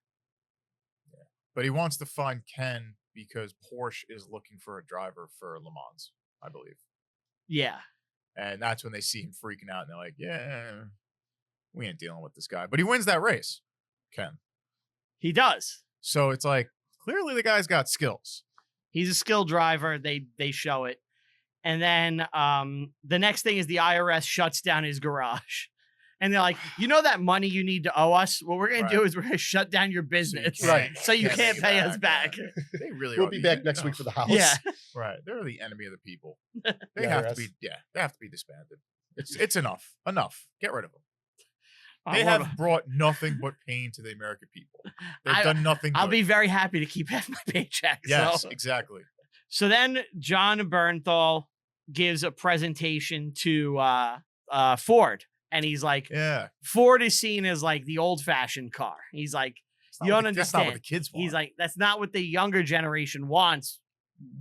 Yeah. But he wants to find Ken because Porsche is looking for a driver for Le Mans, I believe. Yeah. And that's when they see him freaking out and they're like, yeah, we ain't dealing with this guy. But he wins that race, Ken. He does. So it's like, clearly the guy's got skills. He's a skilled driver. They show it. And then the next thing is the IRS shuts down his garage. And they're like, you know that money you need to owe us? What we're going to do is we're going to shut down your business. Right. So you can't pay us back. Yeah. They really We'll be back next week for the house. Yeah. Right. They're the enemy of the people. The They have IRS. to be, they have to be disbanded. It's enough. Enough. Get rid of them. I They wanna- have brought nothing but pain to the American people. They've I- done nothing good. I'll be very happy to keep half my paycheck. Yes, So. exactly. So then John Bernthal gives a presentation to Ford. And he's like, Yeah. Ford is seen as like the old fashioned car. He's like, It's not you what don't the- That's not what understand. the kids want. He's like, that's not what the younger generation wants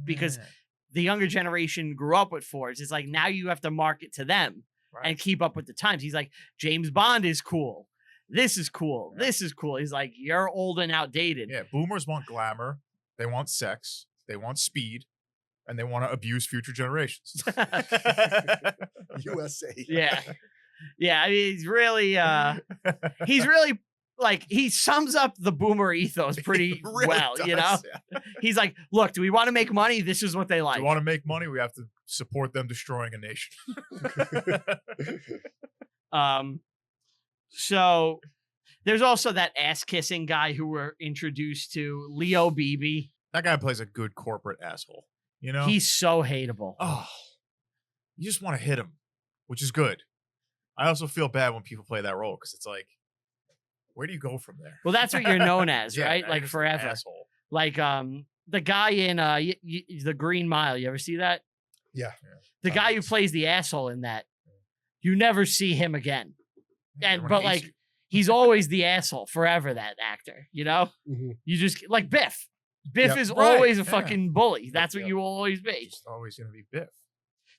because Yeah. the younger generation grew up with Fords. It's like now you have to market to them Right. and keep up with the times. He's like, James Bond is cool. This is cool. Yeah. This is cool. He's like, you're old and outdated. Yeah, boomers want glamour. They want sex. They want speed. And they want to abuse future generations. USA. Yeah. Yeah. I mean, he's really like, he sums up the boomer ethos pretty Really well, you know? does, yeah. He's like, look, do we want to make money? This is what they like. Do we want to make money? We have to support them destroying a nation. So there's also that ass kissing guy who we're introduced to, Leo Beebe. That guy plays a good corporate asshole. You know? He's so hateable. Oh, you just want to hit him, which is good. I also feel bad when people play that role because it's like, where do you go from there? Well, that's what you're known as, Yeah, right? I'm Like just an forever. asshole. Like the guy in the Green Mile. You ever see that? Yeah. The guy who plays the asshole in that. You never see him again. Yeah, And everyone but hates like you. he's always the asshole forever. That actor, you know. Mhm. You just like Biff. Biff Yep. is Right, always a yeah. fucking bully. That's what Yep. you will always be. Just always gonna be Biff.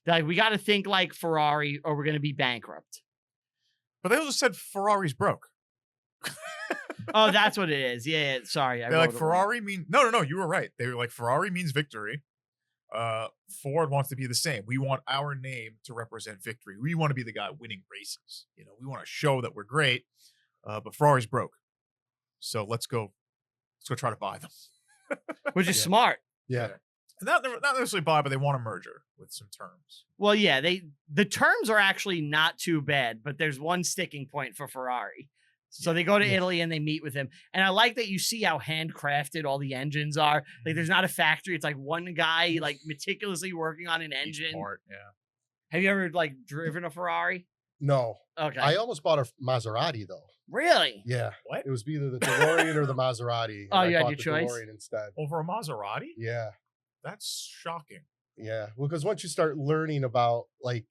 Like we got to think like Ferrari, or we're gonna be bankrupt. But they also said Ferrari's broke. Oh, that's what it is. Yeah. Sorry, I They're like wrote it wrong. Ferrari mean no. You were right. They were like Ferrari means victory. Ford wants to be the same. We want our name to represent victory. We want to be the guy winning races. You know, we want to show that we're great. But Ferrari's broke. So let's go try to buy them. Which is Yeah. smart. Yeah. Not necessarily buy, but they want a merger with some terms. Well, yeah, the terms are actually not too bad, but there's one sticking point for Ferrari. So they go to Yeah. Italy and they meet with him. And I like that you see how handcrafted all the engines are. Like there's not a factory. It's like one guy like meticulously working on an Each engine. part, yeah. Have you ever like driven a Ferrari? No. Okay. I almost bought a Maserati though. Really? Yeah. What? It was either the DeLorean or the Maserati. and Oh, I you had bought your the choice? DeLorean instead. Over a Maserati? Yeah. That's shocking. Yeah. Well, because once you start learning about like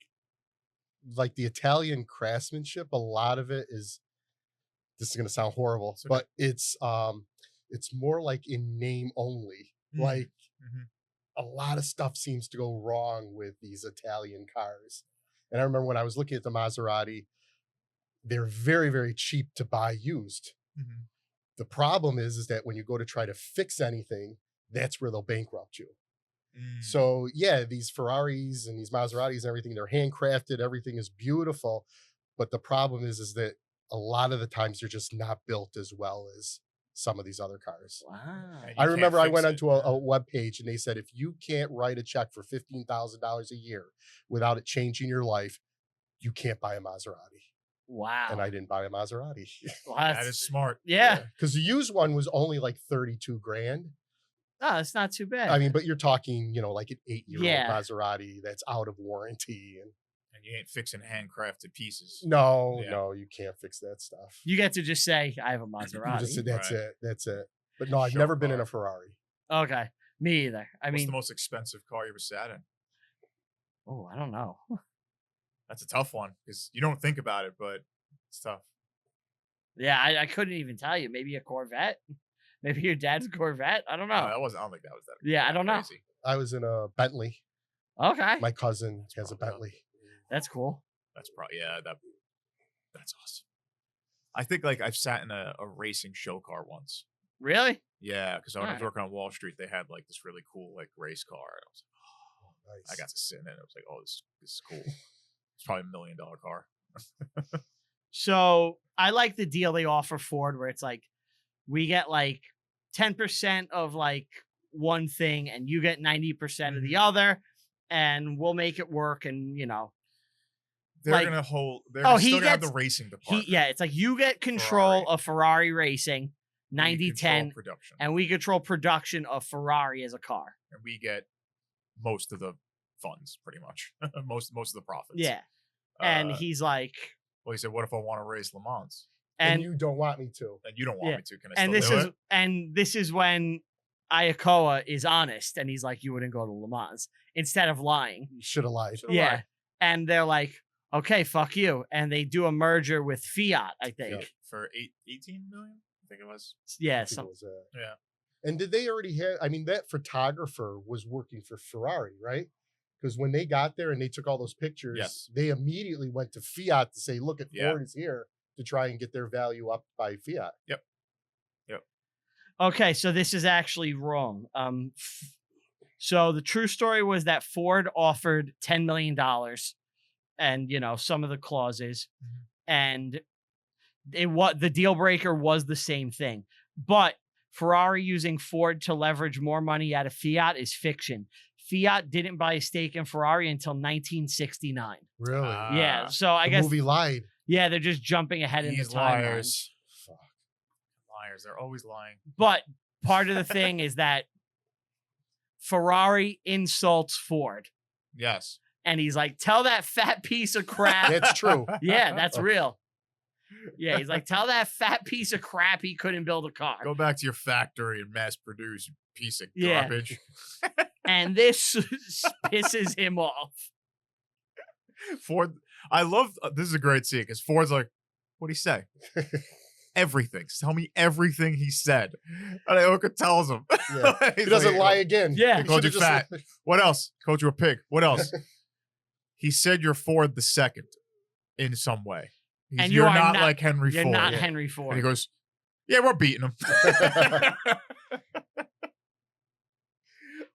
the Italian craftsmanship, a lot of it is, this is gonna sound horrible, It's okay. but it's more like in name only. Mhm. Like Mhm. a lot of stuff seems to go wrong with these Italian cars. And I remember when I was looking at the Maserati, they're very, very cheap to buy used. Mhm. The problem is that when you go to try to fix anything, that's where they'll bankrupt you. Mm. So yeah, these Ferraris and these Maseratis and everything, they're handcrafted, everything is beautiful. But the problem is that a lot of the times they're just not built as well as some of these other cars. Wow. And you I can't remember I fix went it, onto yeah. a web page and they said, if you can't write a check for $15,000 a year without it changing your life, you can't buy a Maserati. Wow. And I didn't buy a Maserati. Well, That that's- is smart. yeah. Because the used one was only like 32 grand. Oh, that's not too bad. I mean, but you're talking, like an 8-year-old Yeah. Maserati that's out of warranty. And And you ain't fixing handcrafted pieces. no, Yeah. no, you can't fix that stuff. you get to just say, I have a You Maserati. just said, that's Right. it. That's it. But no, I've Show never been in car. a Ferrari. Okay. Me either. I What's mean, the most expensive car you ever sat in? oh, I don't know. That's a tough one because you don't think about it, but it's tough. Yeah, I couldn't even tell you. Maybe a Corvette. Maybe your dad's Corvette. I don't know. I don't think that was that. Yeah, I don't know. crazy. I was in a Bentley. Okay. My cousin has a Bentley. That's cool. That's probably that's awesome. I think like I've sat in a racing show car once. Really? Yeah, because when I was Alright. working on Wall Street, they had like this really cool like race car. And I was like, Nice. I got to sit in it. I was like, oh, this is cool. It's probably $1 million car. So I like the deal they offer Ford where it's like, we get like 10% of like one thing and you get 90% of the other, and we'll make it work. And They're like- gonna hold. They're he still gonna have the gets- racing department. it's like you get control Ferrari. of Ferrari racing, We 90-10, control production, and we control production of Ferrari as a car. and we get most of the funds, pretty much. most of the profits. Yeah. And Uh, he's like, well, he said, "What if I want to race Le Mans And and you don't want me to. and you don't want Yeah. me to? Can I and still this do is it?" this is when Iakoa is honest, and he's like, you wouldn't go to Le Mans, instead of lying. You should have lied. Should've Yeah. lied. And they're like, okay, fuck you. And they do a merger with Fiat, I think. Yeah. For 18 million, I think it was. Yeah. I think it was, Yeah. And did they already have? I mean, that photographer was working for Ferrari, right? Because when they got there and they took all those pictures, Yes. they immediately went to Fiat to say, "Look, at Yeah. Ford is here," to try and get their value up by Fiat. Okay, so this is actually wrong. So the true story was that Ford offered $10 million and, some of the clauses, and the deal breaker was the same thing. But Ferrari using Ford to leverage more money out of Fiat is fiction. Fiat didn't buy a stake in Ferrari until 1969. Really? Yeah, so I the guess movie lied. yeah, they're just jumping ahead in the These timeline. liars. Fuck. Liars. They're always lying. But part of the thing is that Ferrari insults Ford, Yes. and he's like, "Tell that fat piece of crap." That's true. Yeah, that's real. Yeah, he's like, "Tell that fat piece of crap he couldn't build a car." Go back to your factory and mass produce, you piece of Yeah. garbage. And this pisses him off. Ford, I love this is a great scene because Ford's like, what'd he say? Everything. Tell me everything he said. And Ioka tells him. Yeah. He's He doesn't like, lie again. Yeah. He He called you should've just- fat. What else? Called you a pig. What else? He said you're Ford the second in some way. And you you're are not not- like Henry You're Ford. not Yeah. Henry And he Ford. goes, yeah, we're beating him.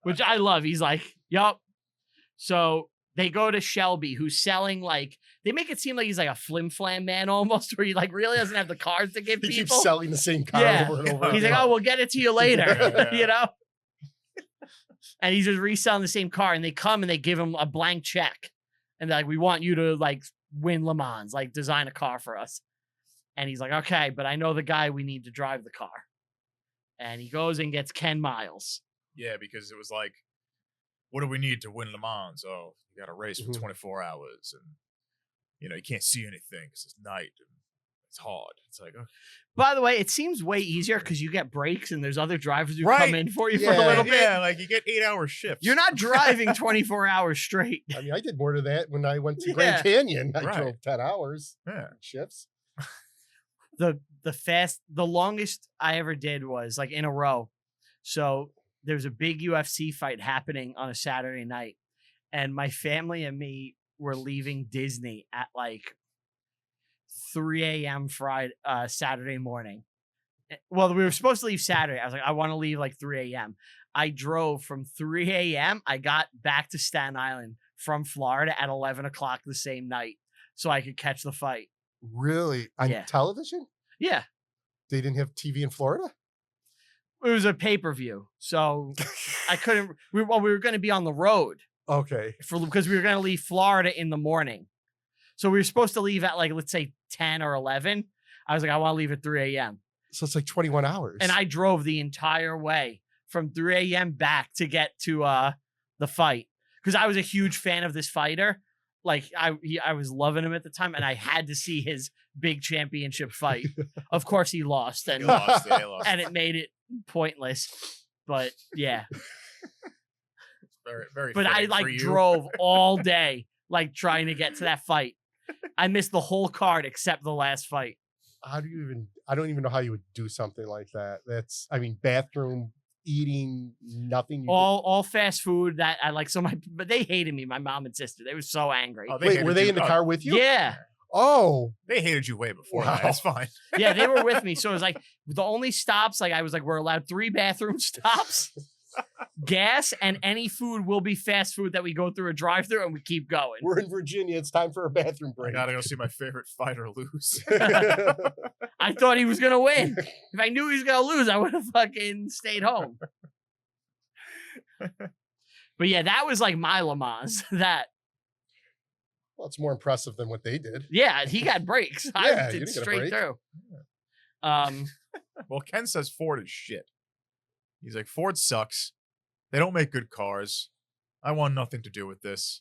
Which I love. He's like, "Yup." So they go to Shelby, who's selling they make it seem like he's like a flim flam man almost, where he really doesn't have the cars to give He people. keeps selling the same car Yeah. over and over. He's like, again. "Oh, we'll get it to you later," Yeah. And he's just reselling the same car, and they come and they give him a blank check, and they're like, "We want you to win Le Mans, design a car for us." And he's like, "Okay, but I know the guy we need to drive the car." And he goes and gets Ken Miles. Yeah, because it was like, what do we need to win Le Mans? Oh, you got to race for Mhm. 24 hours, and you can't see anything because it's night and it's hard. It's like, okay. By the way, it seems way easier because you get breaks and there's other drivers who Right. come in for you for a Yeah. little bit. Yeah, like you get 8-hour shifts. You're not driving 24 hours straight. I mean, I did more to that when I went to Yeah. Grand Canyon. I Right. drove 10 hours Yeah. shifts. The longest I ever did was in a row. So there's a big UFC fight happening on a Saturday night, and my family and me were leaving Disney at 3 a.m. Saturday morning. Well, we were supposed to leave Saturday. I was like, I want to leave 3 a.m. I drove from 3 a.m. I got back to Staten Island from Florida at 11 o'clock the same night so I could catch the fight. Really? On Yeah. television? Yeah. They didn't have TV in Florida? It was a pay-per-view. So I couldn't, we were going to be on the road Okay. because we were going to leave Florida in the morning. So we were supposed to leave at let's say 10 or 11. I was like, I want to leave at 3 a.m. So it's 21 hours. And I drove the entire way from 3 a.m. back to get to the fight because I was a huge fan of this fighter. I was loving him at the time, and I had to see his big championship fight. Of course, he lost, He and lost. Yeah, he lost. and it made it pointless. But yeah, very, very. but I fitting for you. drove all day, trying to get to that fight. I missed the whole card except the last fight. I don't even know how you would do something like that. Bathroom eating nothing. All fast food that I like. So but they hated me. My mom and sister. They were so angry. Oh, Wait, were they in the car with you? Yeah. Oh, they hated you way before. Wow. That. That's fine. Yeah, they were with me. So it was like the only stops. Like I was like, we're allowed 3 bathroom stops, gas, and any food will be fast food that we go through a drive-through and we keep going. we're in Virginia. It's time for a bathroom I break. gotta go see my favorite fighter lose. I thought he was gonna win. If I knew he was gonna lose, I would have fucking stayed home. But yeah, that was like my Le Mans. That. Well, it's more impressive than what they did. Yeah, he got brakes. Yeah, I you did didn't get a straight break. through. Well, Ken says Ford is shit. He's like, Ford sucks. They don't make good cars. I want nothing to do with this.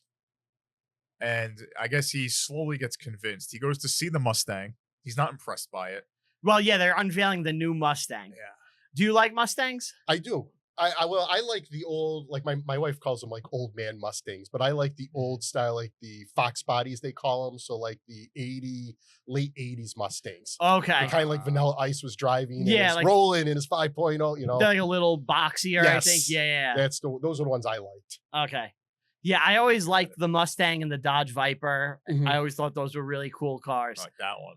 And I guess he slowly gets convinced. He goes to see the Mustang. He's not impressed by it. Well, yeah, they're unveiling the new Mustang. Yeah. Do you like Mustangs? I do. I like the old, like my wife calls them like old man Mustangs, but I like the old style, like the Fox bodies they call them. So like the late 80s Mustangs. Okay. Kind of like Vanilla Ice was driving. Yeah, and his like- rolling in his 5.0. You know, They're like a little boxier, I think. Yes. Yeah. those are the ones I liked. Okay. Yeah, I always liked the Mustang and the Dodge Viper. Mhm. I always thought those were really cool cars. I like that one.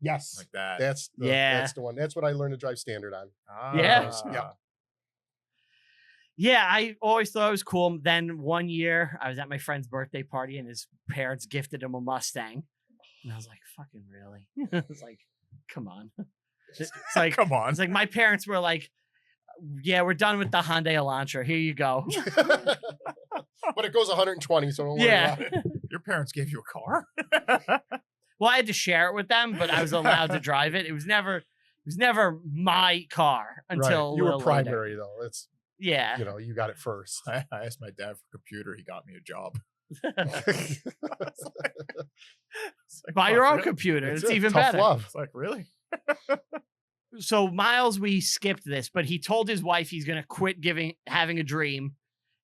Yes, Like that. that's the, Yeah. that's the one. That's what I learned to drive standard on. Yeah. Yeah. Yeah, I always thought it was cool. Then one year, I was at my friend's birthday party, and his parents gifted him a Mustang, and I was like, "Fucking really?" I was like, "Come on." It's like, Come on. it's like my parents were like, "Yeah, we're done with the Hyundai Elantra. Here you go." But it goes 120, so don't worry Yeah. about it. Your parents gave you a car? Well, I had to share it with them, but I was allowed to drive it. It was never my car until Right. You a were little later. primary though. It's Yeah. you got it first. I asked my dad for a computer. He got me a job. It's like, Buy fuck, your own really? computer. It's It's it. even Tough better. love. It's like, really? So Miles, we skipped this, but he told his wife he's gonna quit having a dream,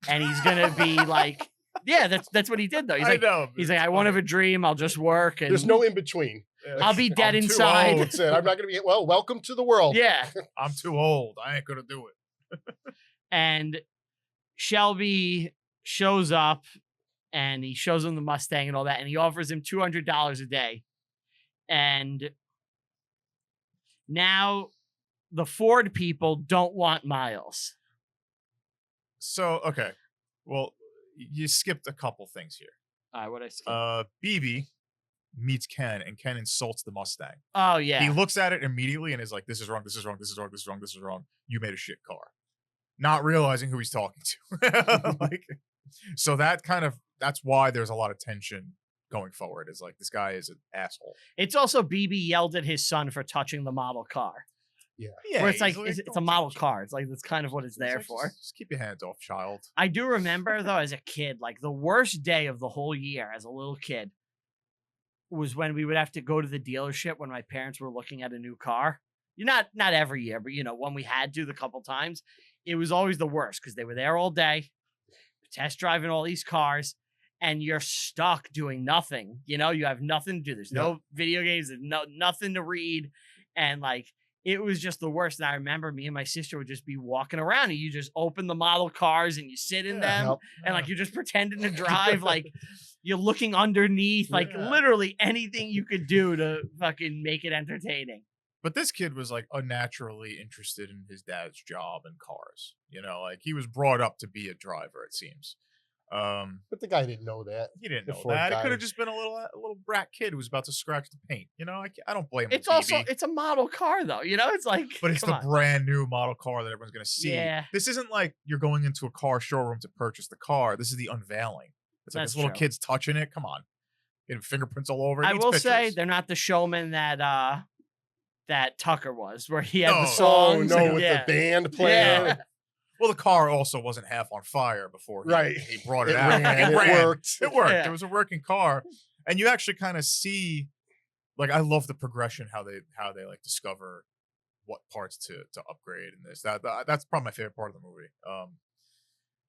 and he's gonna be like, yeah, that's what he did though. He's I like, know. he's like, I won't have a dream. I'll just work, and There's no in between. I'll be dead I'm too inside. old. That's it. I'm not going to be. Well, welcome to the world. Yeah. I'm too old. I ain't gonna do it. And Shelby shows up, and he shows him the Mustang and all that, and he offers him $200 a day, and now the Ford people don't want Miles. So, okay. Well, you skipped a couple things here. All right, what I skip? BB meets Ken, and Ken insults the Mustang. Oh yeah. He looks at it immediately and is like, this is wrong, this is wrong, this is wrong, this is wrong, this is wrong. You made a shit car. Not realizing who he's talking to. Like, so that's why there's a lot of tension going forward. Is like, this guy is an asshole. It's also BB yelled at his son for touching the model car. Yeah. Where it's like, he's it's a "Don't model touch it." car. It's like, that's kind of what it's He's there like, for. Just keep your hands off, child. I do remember though, as a kid, like the worst day of the whole year as a little kid was when we would have to go to the dealership when my parents were looking at a new car. Not every year, but when we had to the couple times, it was always the worst because they were there all day, test driving all these cars, and you're stuck doing nothing. You have nothing to do. There's no video games, there's nothing to read. And like, it was just the worst. And I remember me and my sister would just be walking around, and you just open the model cars and you sit in them, Yep. and like you're just pretending to drive, like you're looking underneath, like Yeah. literally anything you could do to fucking make it entertaining. But this kid was like unnaturally interested in his dad's job and cars. Like he was brought up to be a driver, it seems. But the guy didn't know that. He didn't know Before that. It guy. could have just been a little brat kid who was about to scratch the paint. I don't blame him. It's also BB. it's a model car though, it's like, But it's come the on. brand new model car that everyone's going to see. Yeah. This isn't like you're going into a car showroom to purchase the car. This is the unveiling. It's like That's this little true. kid's touching it. Come on. Getting fingerprints all over it. I Needs will say pictures. they're not the showman that Tucker was, where he had No. the Oh, songs. Oh no, and- with yeah. the band playing. Yeah. Well, the car also wasn't half on fire before Right. he brought it, It out. ran. It ran. worked. It worked. Yeah. It was a working car. And you actually kind of see, like, I love the progression, how they like discover what parts to upgrade in this. That's probably my favorite part of the movie.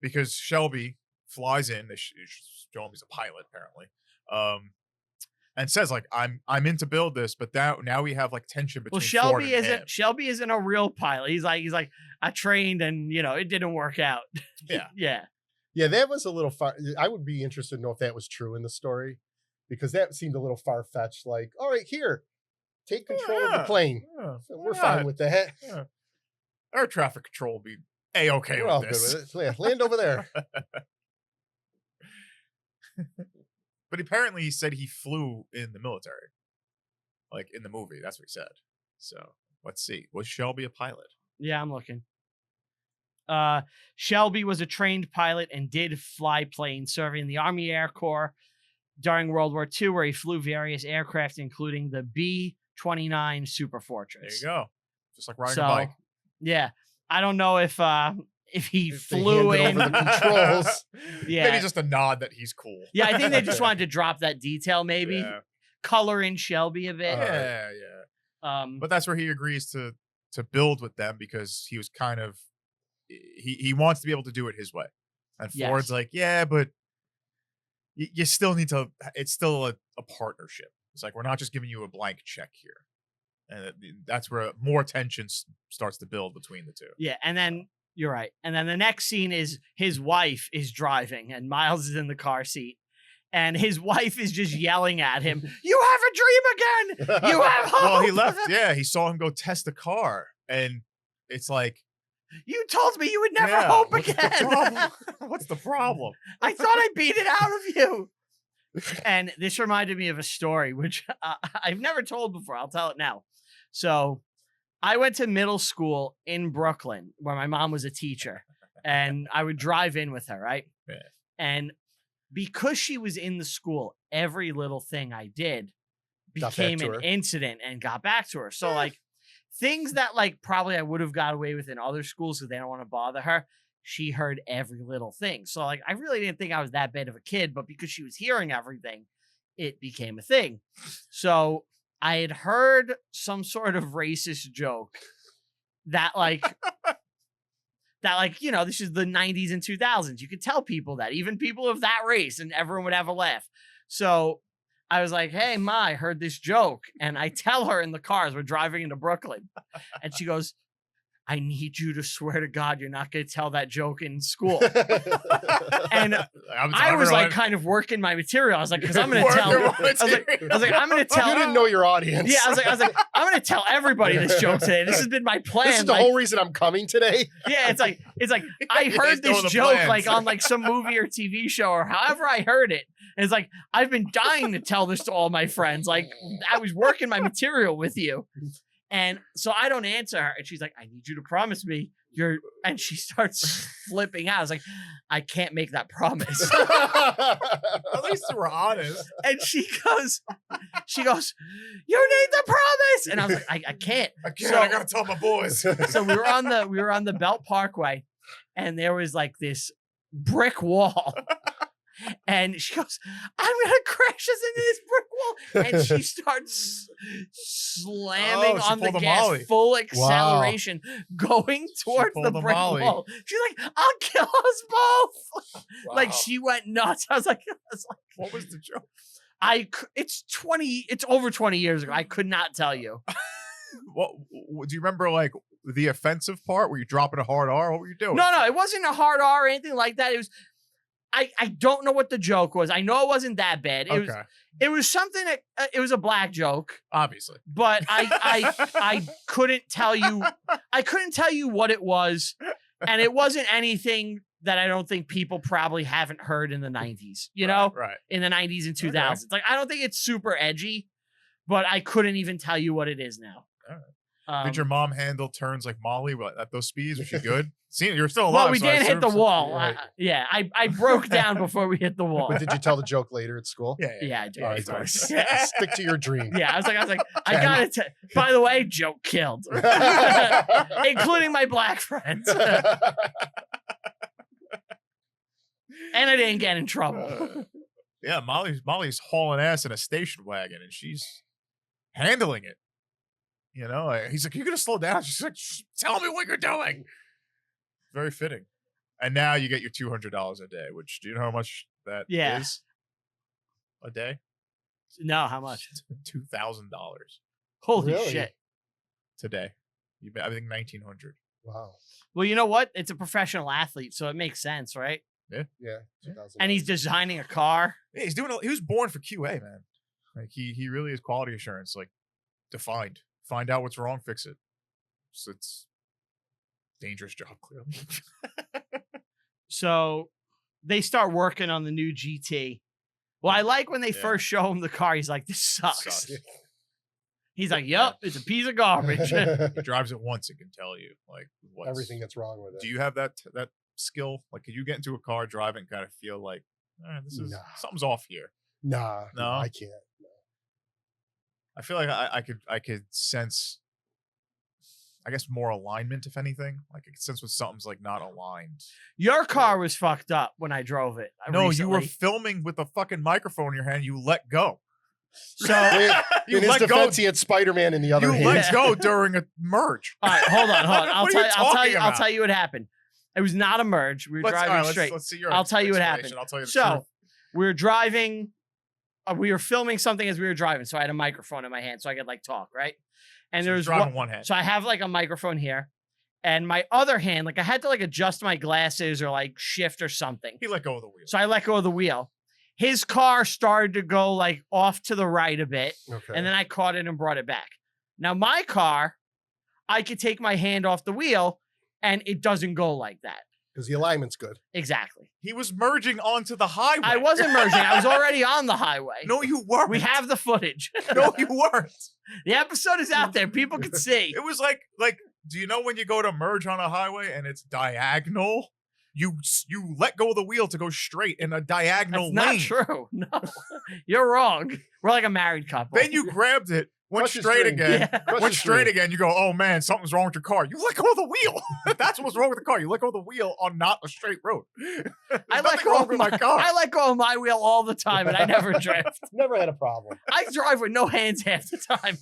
Because Shelby flies in, they show him he's a pilot apparently. and says like, I'm in to build this, but now we have like tension between Well, Ford and him. Shelby isn't a real pilot. He's like I trained and it didn't work out. Yeah. Yeah. Yeah, that was a little far. I would be interested to know if that was true in the story, because that seemed a little far-fetched. Like, all right, here, take control of the plane. Yeah, So why we're fine not? with that. Yeah. Air traffic control will be A-okay We're with all this. good with it. Yeah, land over there. But apparently he said he flew in the military. Like in the movie. That's what he said. So let's see. Was Shelby a pilot? Yeah, I'm looking. Shelby was a trained pilot and did fly planes, serving in the Army Air Corps during World War II, where he flew various aircraft, including the B-29 Super Fortress. There you go. Just like riding a bike. Yeah. I don't know if he If they flew handed in over the controls. Yeah. Maybe just a nod that he's cool. Yeah, I think they just wanted to drop that detail, maybe Yeah. color in Shelby a bit. Yeah. But that's where he agrees to build with them, because he was kind of he wants to be able to do it his way. And Ford's Yes. like, yeah, but you still need to. It's still a partnership. It's like, we're not just giving you a blank check here, and that's where more tension starts to build between the two. Yeah, and then you're right. And then the next scene is his wife is driving and Miles is in the car seat. And his wife is just yelling at him, "You have a dream again! You have hope!" Well, he left. Yeah, he saw him go test the car, and it's like, You told me you would never yeah, hope what's the again. problem? What's the problem? I thought I beat it out of you. And this reminded me of a story, which I've never told before. I'll tell it now. So I went to middle school in Brooklyn, where my mom was a teacher, and I would drive in with her, right? Yeah. And because she was in the school, every little thing I did Got back became to an her. incident and got back to her. So like things that like probably I would have got away with in other schools because they don't want to bother her, she heard every little thing. So like I really didn't think I was that bad of a kid, but because she was hearing everything, it became a thing. So I had heard some sort of racist joke that like this is the 90s and 2000s. You could tell people that, even people of that race, and everyone would have a laugh. So I was like, "Hey, Ma, I heard this joke." And I tell her in the car as we're driving into Brooklyn. And she goes, "I need you to swear to God you're not going to tell that joke in school." And I was like kind of working my material. I was like, because I'm going to tell. I was like, I'm going to tell. You didn't know your audience. Yeah, I was like, I'm going to tell everybody this joke today. This has been my plan. This is the whole reason I'm coming today. Yeah, it's like I He's heard doing this the joke plans. like on like some movie or TV show or however I heard it. And it's like I've been dying to tell this to all my friends. Like I was working my material with you. And so I don't answer her. And she's like, "I need you to promise me you're," and she starts flipping out. I was like, "I can't make that promise." At least you were honest. And she goes, "You need the promise." And I was like, I can't. I gotta tell my boys. So we were on the Belt Parkway, and there was like this brick wall. And she goes, "I'm gonna crash us into this brick wall," and she starts slamming she on the pulled a gas, Molly. full acceleration, going towards the pulled a brick Molly. wall. She's like, "I'll kill us both!" Like Wow. she went nuts. I was like, What was the joke? It's over 20 years ago. I could not tell you. What do you remember? Like the offensive part? Were you dropping a hard R? What were you doing? No, it wasn't a hard R or anything like that. It was. I don't know what the joke was. I know it wasn't that bad. It was something that it was a black joke, Obviously. but I couldn't tell you. I couldn't tell you what it was, and it wasn't anything that I don't think people probably haven't heard in the 90s. You know, Right. in the 90s and 2000s. Like I don't think it's super edgy, but I couldn't even tell you what it is now. Did your mom handle turns like Molly at those speeds? Was she good? See, you're still alive. Well, we so I didn't hit the assume- wall. Right. I broke down before we hit the wall. But did you tell the joke later at school? Yeah. Yeah, I did. All right, of course. Stick to your dream. Yeah, I was like, I gotta tell. By the way, joke killed, including my black friends, and I didn't get in trouble. Yeah, Molly's hauling ass in a station wagon, and she's handling it. You know, he's like, "You gotta slow down." She's like, "Tell me what you're doing." Very fitting. And now you get your $200 a day, which do you know how much that is Yeah. a day? No, how much? $2,000 Holy Really? shit. today. I think 1,900. Wow. Well, you know what? It's a professional athlete, so it makes sense, right? Yeah. Yeah. 2000. And he's designing a car. Yeah, he's doing. He was born for QA, man. Like he really is quality assurance. Like defined. Find out what's wrong, fix it. So it's dangerous job, clearly. So they start working on the new GT. Well, I like when they Yeah. first show him the car. He's like, this sucks. Sucks. He's like, yep, it's a piece of garbage. He drives it once, it can tell you like what's Everything that's wrong with it. Do you have that skill? Like, could you get into a car, drive it, and kind of feel like, this is Nah. something's off here? Nah, No? I can't. No. I feel like I could sense, I guess, more alignment, if anything. Like I could sense when something's like not aligned. Your car was fucked up when I drove it. No, you were recently. filming with a fucking microphone in your hand. You let go. So, You In his let go. defense, he had Spider-Man in the other You hand. let go during a merge. all right, hold on. What are you talking I'll about? tell you what happened. It was not a merge. We were driving straight. Let's see your I'll tell you what explanation. happened. I'll tell you the So truth. we were driving. We were filming something as we were driving. So I had a microphone in my hand so I could like talk, right? And So there was driving one hand. So I have like a microphone here. And my other hand, like I had to like adjust my glasses or like shift or something. He let go of the wheel. So I let go of the wheel. His car started to go like off to the right a bit. Okay. And then I caught it and brought it back. Now my car, I could take my hand off the wheel and it doesn't go like that. Because the alignment's good. Exactly. He was merging onto the highway. I wasn't merging. I was already on the highway. No, you weren't. We have the footage. No, you weren't. The episode is out there. People can see. It was like, do you know when you go to merge on a highway and it's diagonal? You let go of the wheel to go straight in a diagonal That's lane. not true. No, you're wrong. We're like a married couple. Then you grabbed it, went Crush your straight string. again, Yeah. Crush went your straight string. again. You go, oh man, something's wrong with your car. You let go of the wheel. That's what's wrong with the car. You let go of the wheel on not a straight road. There's I let nothing go wrong of with my car. I let go of my wheel all the time, and I never drift. Never had a problem. I drive with no hands half the time.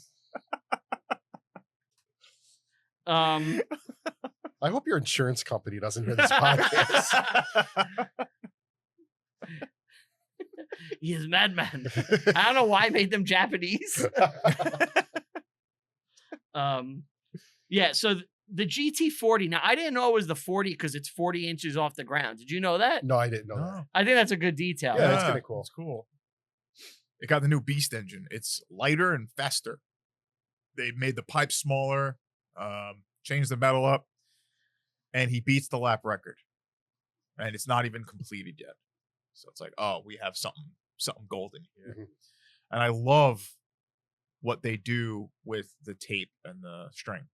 I hope your insurance company doesn't hear this podcast. He is madman. I don't know why I made them Japanese. Yeah. So the GT40. Now I didn't know it was the 40 because it's 40 inches off the ground. Did you know that? No, I didn't know that. No. I think that's a good detail. Yeah, that's kinda cool. It's cool. It got the new Beast engine. It's lighter and faster. They made the pipe smaller, changed the metal up, and he beats the lap record. And it's not even completed yet. So it's like, oh, we have something golden here. Mhm. And I love what they do with the tape and the string.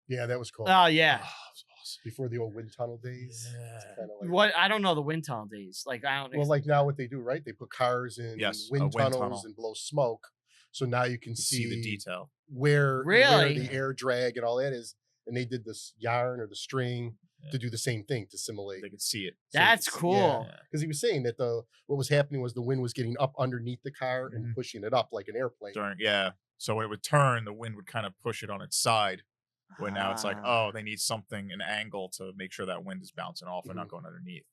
Yeah, that was cool. Oh yeah. Oh, it was awesome. Before the old wind tunnel days. It's Yeah. kinda like, What I don't know the wind tunnel days. Like I don't. well, like now what they do, right? They put cars in Yes, a wind wind tunnels tunnel. and blow smoke. So now you can You see the see detail. where Really? the air drag and all that is. And they did this yarn or the string to do the same thing to simulate. They could see it. That's cool. Yeah. Because he was saying that what was happening was the wind was getting up underneath the car and Mhm. pushing it up like an airplane. So when it would turn, the wind would kind of push it on its side. Where now it's like, Ah. oh, they need an angle to make sure that wind is bouncing off and not going underneath.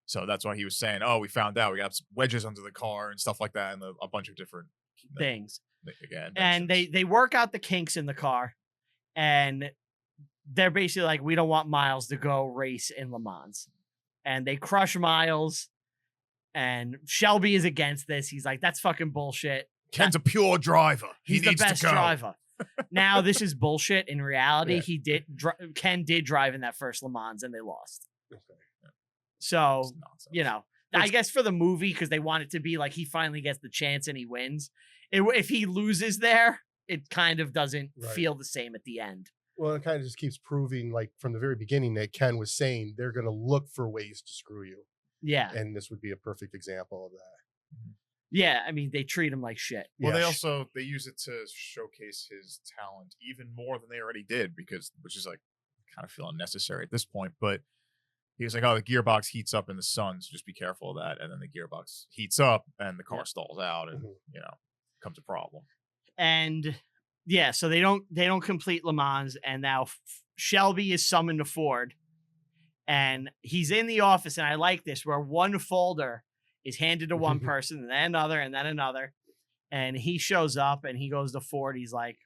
So that's why he was saying, oh, we found out we got some wedges under the car and stuff like that, and a bunch of different Things. Again, And they work out the kinks in the car, and they're basically like, we don't want Miles to go race in Le Mans, and they crush Miles. And Shelby is against this. He's like, that's fucking bullshit. Ken's a pure driver. He He's the needs best to go. driver. Now this is bullshit. In reality, Yeah. Ken did drive in that first Le Mans, and they lost. Okay. So It's nonsense. you know, I guess for the movie, because they want it to be like he finally gets the chance and he wins. If he loses there, it kind of doesn't Right. feel the same at the end. Well, it kind of just keeps proving, like from the very beginning, that Ken was saying they're going to look for ways to screw you. Yeah. And this would be a perfect example of that. Yeah. I mean, they treat him like shit. Well, Yeah. they use it to showcase his talent even more than they already did, which is like kind of feel unnecessary at this point. But he was like, "Oh, the gearbox heats up in the sun, so just be careful of that." And then the gearbox heats up, and the car stalls out, and Mhm. becomes a problem. And yeah, so they don't complete Le Mans, and now Shelby is summoned to Ford, and he's in the office, and I like this where one folder is handed to one person, and then another, And he shows up and he goes to Ford. He's like,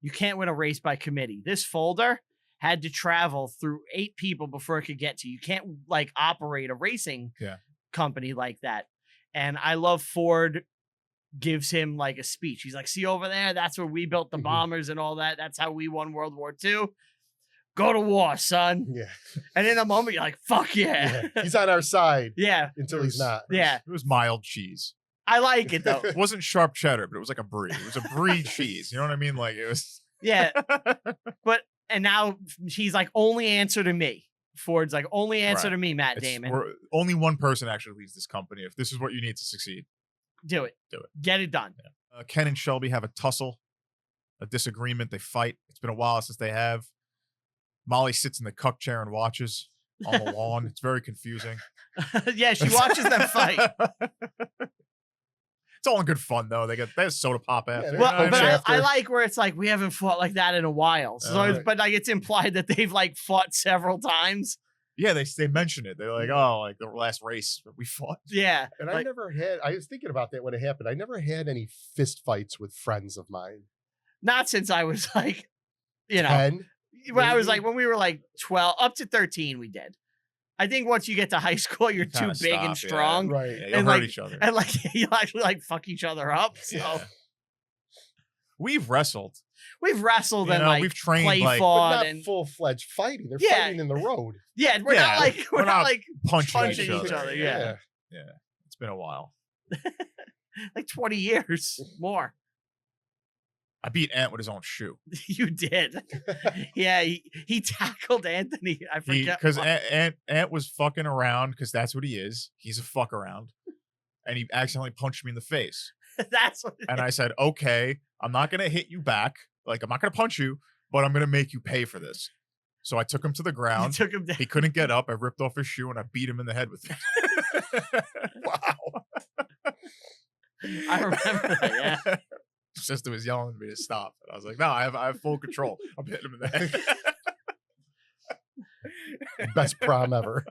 you can't win a race by committee. This folder had to travel through 8 people before it could get to you. You can't like operate a racing company like that. And I love Ford gives him like a speech. He's like, see over there, that's where we built the bombers and all that. That's how we won World War II. Go to war, son. Yeah. And in a moment, you're like, fuck yeah. He's on our side. Yeah. Until he's not. Yeah. It was mild cheese. I like it though. It wasn't sharp cheddar, but it was like a brie. It was a brie cheese. You know what I mean? Like it was. Yeah. And now he's like, only answer to me. Ford's like, only answer to me, Matt Damon. Only one person actually leads this company. If this is what you need to succeed, do it. Get it done. Yeah. Ken and Shelby have a tussle, a disagreement. They fight. It's been a while since they have. Molly sits in the cuck chair and watches on the lawn. It's very confusing. Yeah, she watches them fight. It's all in good fun though. They have soda pop after. Yeah, Well, but after. I like where it's like we haven't fought like that in a while. So, but like it's implied that they've like fought several times. Yeah, they mention it. They're like, oh, like the last race we fought. Yeah, And like, I was thinking about that when it happened. I never had any fist fights with friends of mine. not since I was like, you know, 10? when I was maybe? like when we were like 12 up to 13, we did. I think once you get to high school, you're too Kinda big stop, and strong, Right. Yeah, you'll And, hurt like- each other. and like you actually like fuck each other up. So Yeah. We've wrestled. we've wrestled You and know, like we've trained, play like- But fought not and full-fledged fighting. They're Yeah. fighting in the road. yeah, we're Yeah, not like we're we're not not like Punching, punching each other. Yeah. Yeah. It's been a while. like 20 years more. I beat Ant with his own shoe. You did. Yeah, he tackled Anthony. I forget. Because why. Ant was fucking around because that's what he is. He's a fuck around. And he accidentally punched me in the face. That's what it And I said, okay, I'm not going to hit you back. Like, I'm not going to punch you, but I'm going to make you pay for this. So I took him to the you ground. took him down. He couldn't get up. I ripped off his shoe and I beat him in the head with it. Wow. I remember that, yeah. Sister was yelling at me to stop. And I was like, no, I have full control. I'm hitting him in the head. Best prom ever.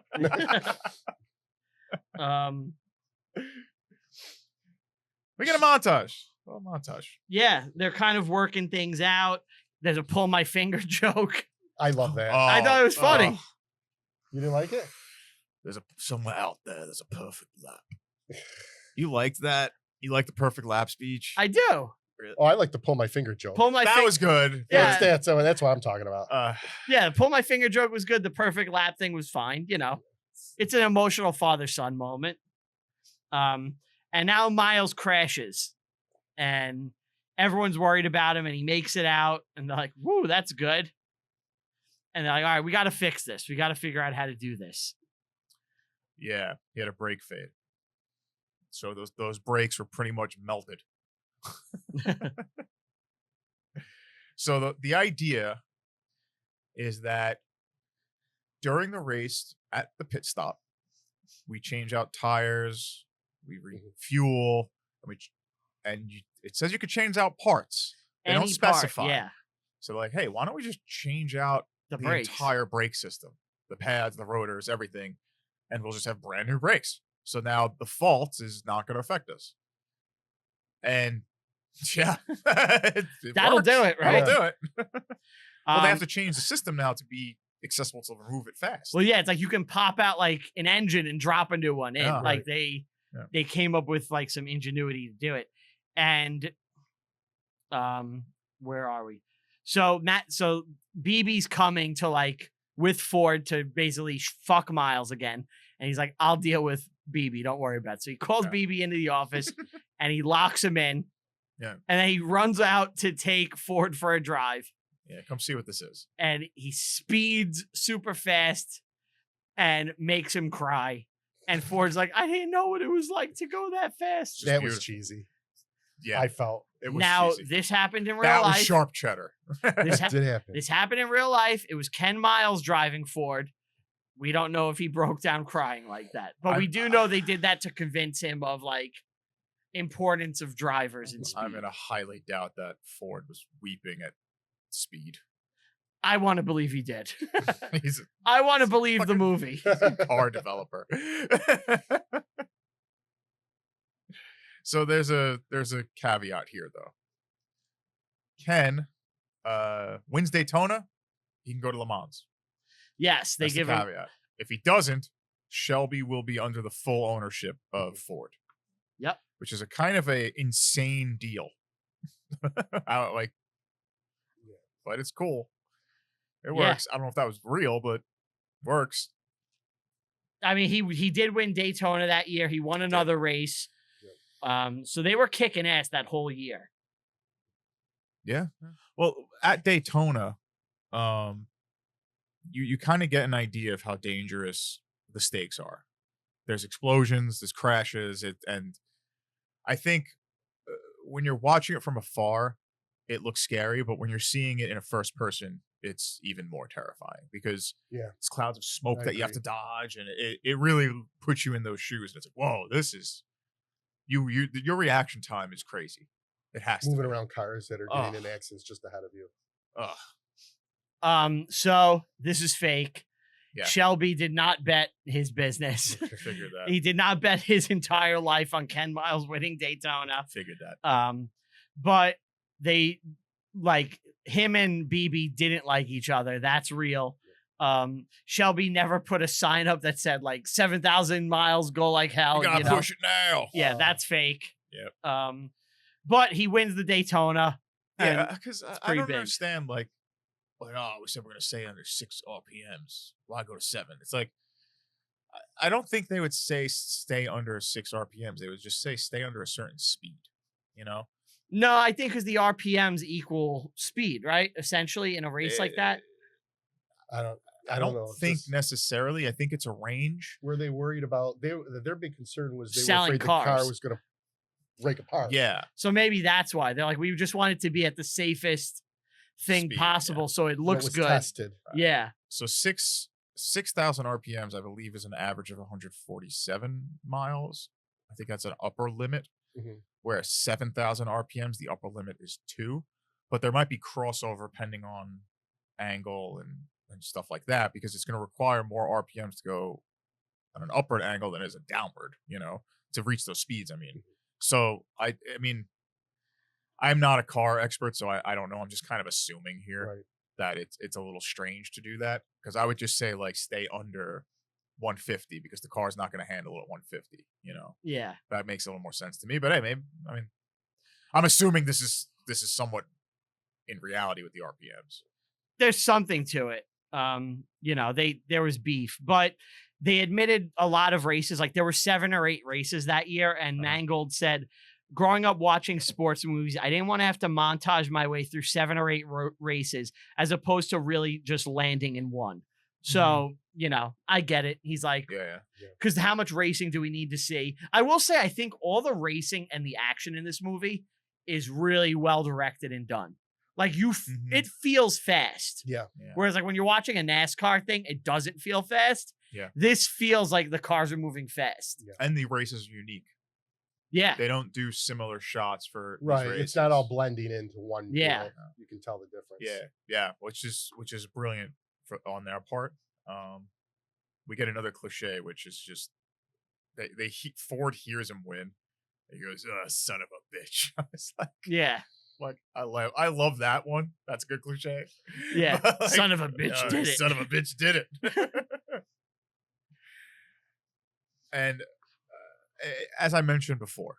We get a montage. Oh, montage. Yeah, they're kind of working things out. There's a pull my finger joke. I love that. I thought it was funny. You didn't like it? There's somewhere out there's a perfect lap. You liked that? You liked the perfect lap speech? I do. Oh, I like to pull my finger joke. Pull my that finger. was good. Yeah. That's what I'm talking about. Yeah, pull my finger joke was good. The perfect lap thing was fine. You know, it's an emotional father-son moment. And now Miles crashes, and everyone's worried about him, and he makes it out, and they're like, "Woo, that's good." And they're like, "All right, we got to fix this. We got to figure out how to do this." Yeah, he had a brake fade. So those brakes were pretty much melted. So the idea is that during the race at the pit stop, we change out tires, we refuel, and it says you could change out parts. They don't Any part, specify. yeah, So like, hey, why don't we just change out the the brakes. entire brake system, the pads, the rotors, everything, and we'll just have brand new brakes. So now the fault is not going to affect us. And yeah, That'll works. do it, right? That'll do it. Well, they have Um, to change the system now to be accessible to remove it fast. Well, yeah, it's like you can pop out like an engine and drop a new one in. Yeah, like right. they came up with like some ingenuity to do it. And where are we? So BB's coming to like with Ford to basically fuck Miles again. And he's like, I'll deal with BB. Don't worry about it. So he calls BB into the office and he locks him in. Yeah. And then he runs out to take Ford for a drive. Yeah, come see what this is. And he speeds super fast and makes him cry. And Ford's like, I didn't know what it was like to go that fast. Just That was beautiful. cheesy. Yeah, I felt it was Now, cheesy. this happened in real That was life. sharp cheddar. This, it did happen. this happened in real life. It was Ken Miles driving Ford. We don't know if he broke down crying like that. But we do know they did that to convince him of like importance of drivers and speed. I'm gonna highly doubt that Ford was weeping at speed. I want to believe he did. He's I want to believe the fucking- movie. a car developer. So there's a caveat here though. Ken wins Daytona, he can go to Le Mans. Yes, they That's give the him. caveat. If he doesn't, Shelby will be under the full ownership of Ford. Yep. Which is a kind of a insane deal. But it's cool. It works. I don't know if that was real, but works. I mean, he did win Daytona that year. He won another race. So they were kicking ass that whole year. Yeah. Well, at Daytona, you kind of get an idea of how dangerous the stakes are. There's explosions, there's crashes, and I think when you're watching it from afar, it looks scary, but when you're seeing it in a first person, it's even more terrifying because it's clouds of smoke that you have to dodge, and it really puts you in those shoes. And it's like, whoa, this is your reaction time is crazy. It has moving to be. around cars that are getting in accidents just ahead of you. So this is fake. Yeah. Shelby did not bet his business. I figured that. He did not bet his entire life on Ken Miles winning Daytona. Figured that. But they like him and BB didn't like each other. That's real. Shelby never put a sign up that said like 7,000 miles, go like hell. You gotta push it now. Yeah, that's fake. Yep. But he wins the Daytona. Yeah, because I don't big. understand like, oh, we said we're gonna stay under 6 RPMs. Why go to 7? It's like I don't think they would say stay under 6 RPMs. They would just say stay under a certain speed. You know? No, I think because the RPMs equal speed, right? Essentially, in a race like that. I don't know. Think necessarily. I think it's a range. Were they worried about their big concern was they Selling were afraid cars. the car was going to break apart. Yeah. So maybe that's why they're like, we just want it to be at the safest thing Speed, possible, so it looks good. Tested. Yeah. So 6,000 RPMs, I believe, is an average of 147 miles. I think that's an upper limit. Whereas 7,000 RPMs, the upper limit is 2. But there might be crossover depending on angle and stuff like that, because it's going to require more RPMs to go on an upward angle than is a downward, to reach those speeds. I mean, so I mean, I'm not a car expert, so I don't know. I'm just kind of assuming here that it's a little strange to do that, because I would just say like stay under 150 because the car's not going to handle it at 150. Yeah, that makes a little more sense to me. But hey, maybe I'm assuming this is somewhat in reality with the RPMs. There's something to it. There was beef, but they admitted a lot of races. Like there were 7 or 8 races that year, and Mangold said, growing up watching sports movies, I didn't want to have to montage my way through 7 or 8 races as opposed to really just landing in one. So, I get it. He's like, because how much racing do we need to see? I will say, I think all the racing and the action in this movie is really well directed and done. Like it feels fast. Yeah. Whereas like when you're watching a NASCAR thing, it doesn't feel fast. Yeah. This feels like the cars are moving fast. Yeah. And the races are unique. Yeah. They don't do similar shots for right. These races. It's not all blending into one. Yeah. You can tell the difference. Yeah. Which is brilliant on their part. We get another cliche, which is just Ford hears him win. He goes, son of a bitch. It's like, yeah. Like I love that one. That's a good cliche. Yeah. Like, son of a bitch did it. Son of a bitch did it. And as I mentioned before,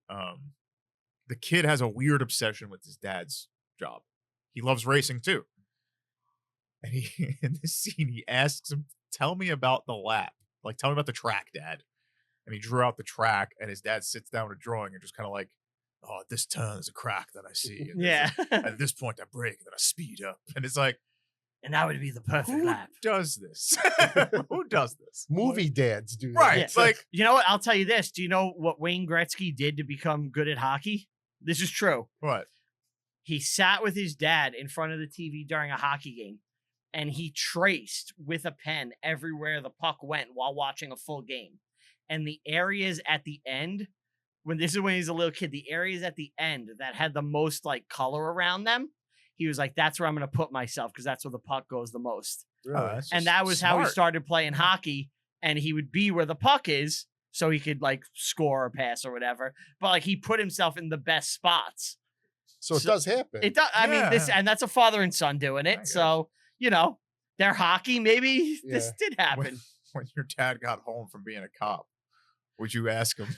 the kid has a weird obsession with his dad's job. He loves racing too. And he in this scene, he asks him, tell me about the lap. Like, tell me about the track, Dad. And he drew out the track, and his dad sits down with a drawing and just kind of like, oh, at this turn there's a crack that I see. And at this point I brake, and then I speed up. And it's like, and that would be the perfect lap. Who does this? Who does this? Movie dads do that. Right. Yeah. It's like, you know what? I'll tell you this. Do you know what Wayne Gretzky did to become good at hockey? This is true. What? He sat with his dad in front of the TV during a hockey game, and he traced with a pen everywhere the puck went while watching a full game. And the areas at the end, when he's a little kid, the areas at the end that had the most like color around them, he was like, that's where I'm going to put myself, because that's where the puck goes the most. Really? And that was how he started playing hockey. And he would be where the puck is, so he could like score or pass or whatever. But like he put himself in the best spots. So it does happen. It does. I mean, Yeah. this, and that's a father and son doing I it. guess. So, you know, they're hockey. Maybe this did happen. When your dad got home from being a cop, would you ask him?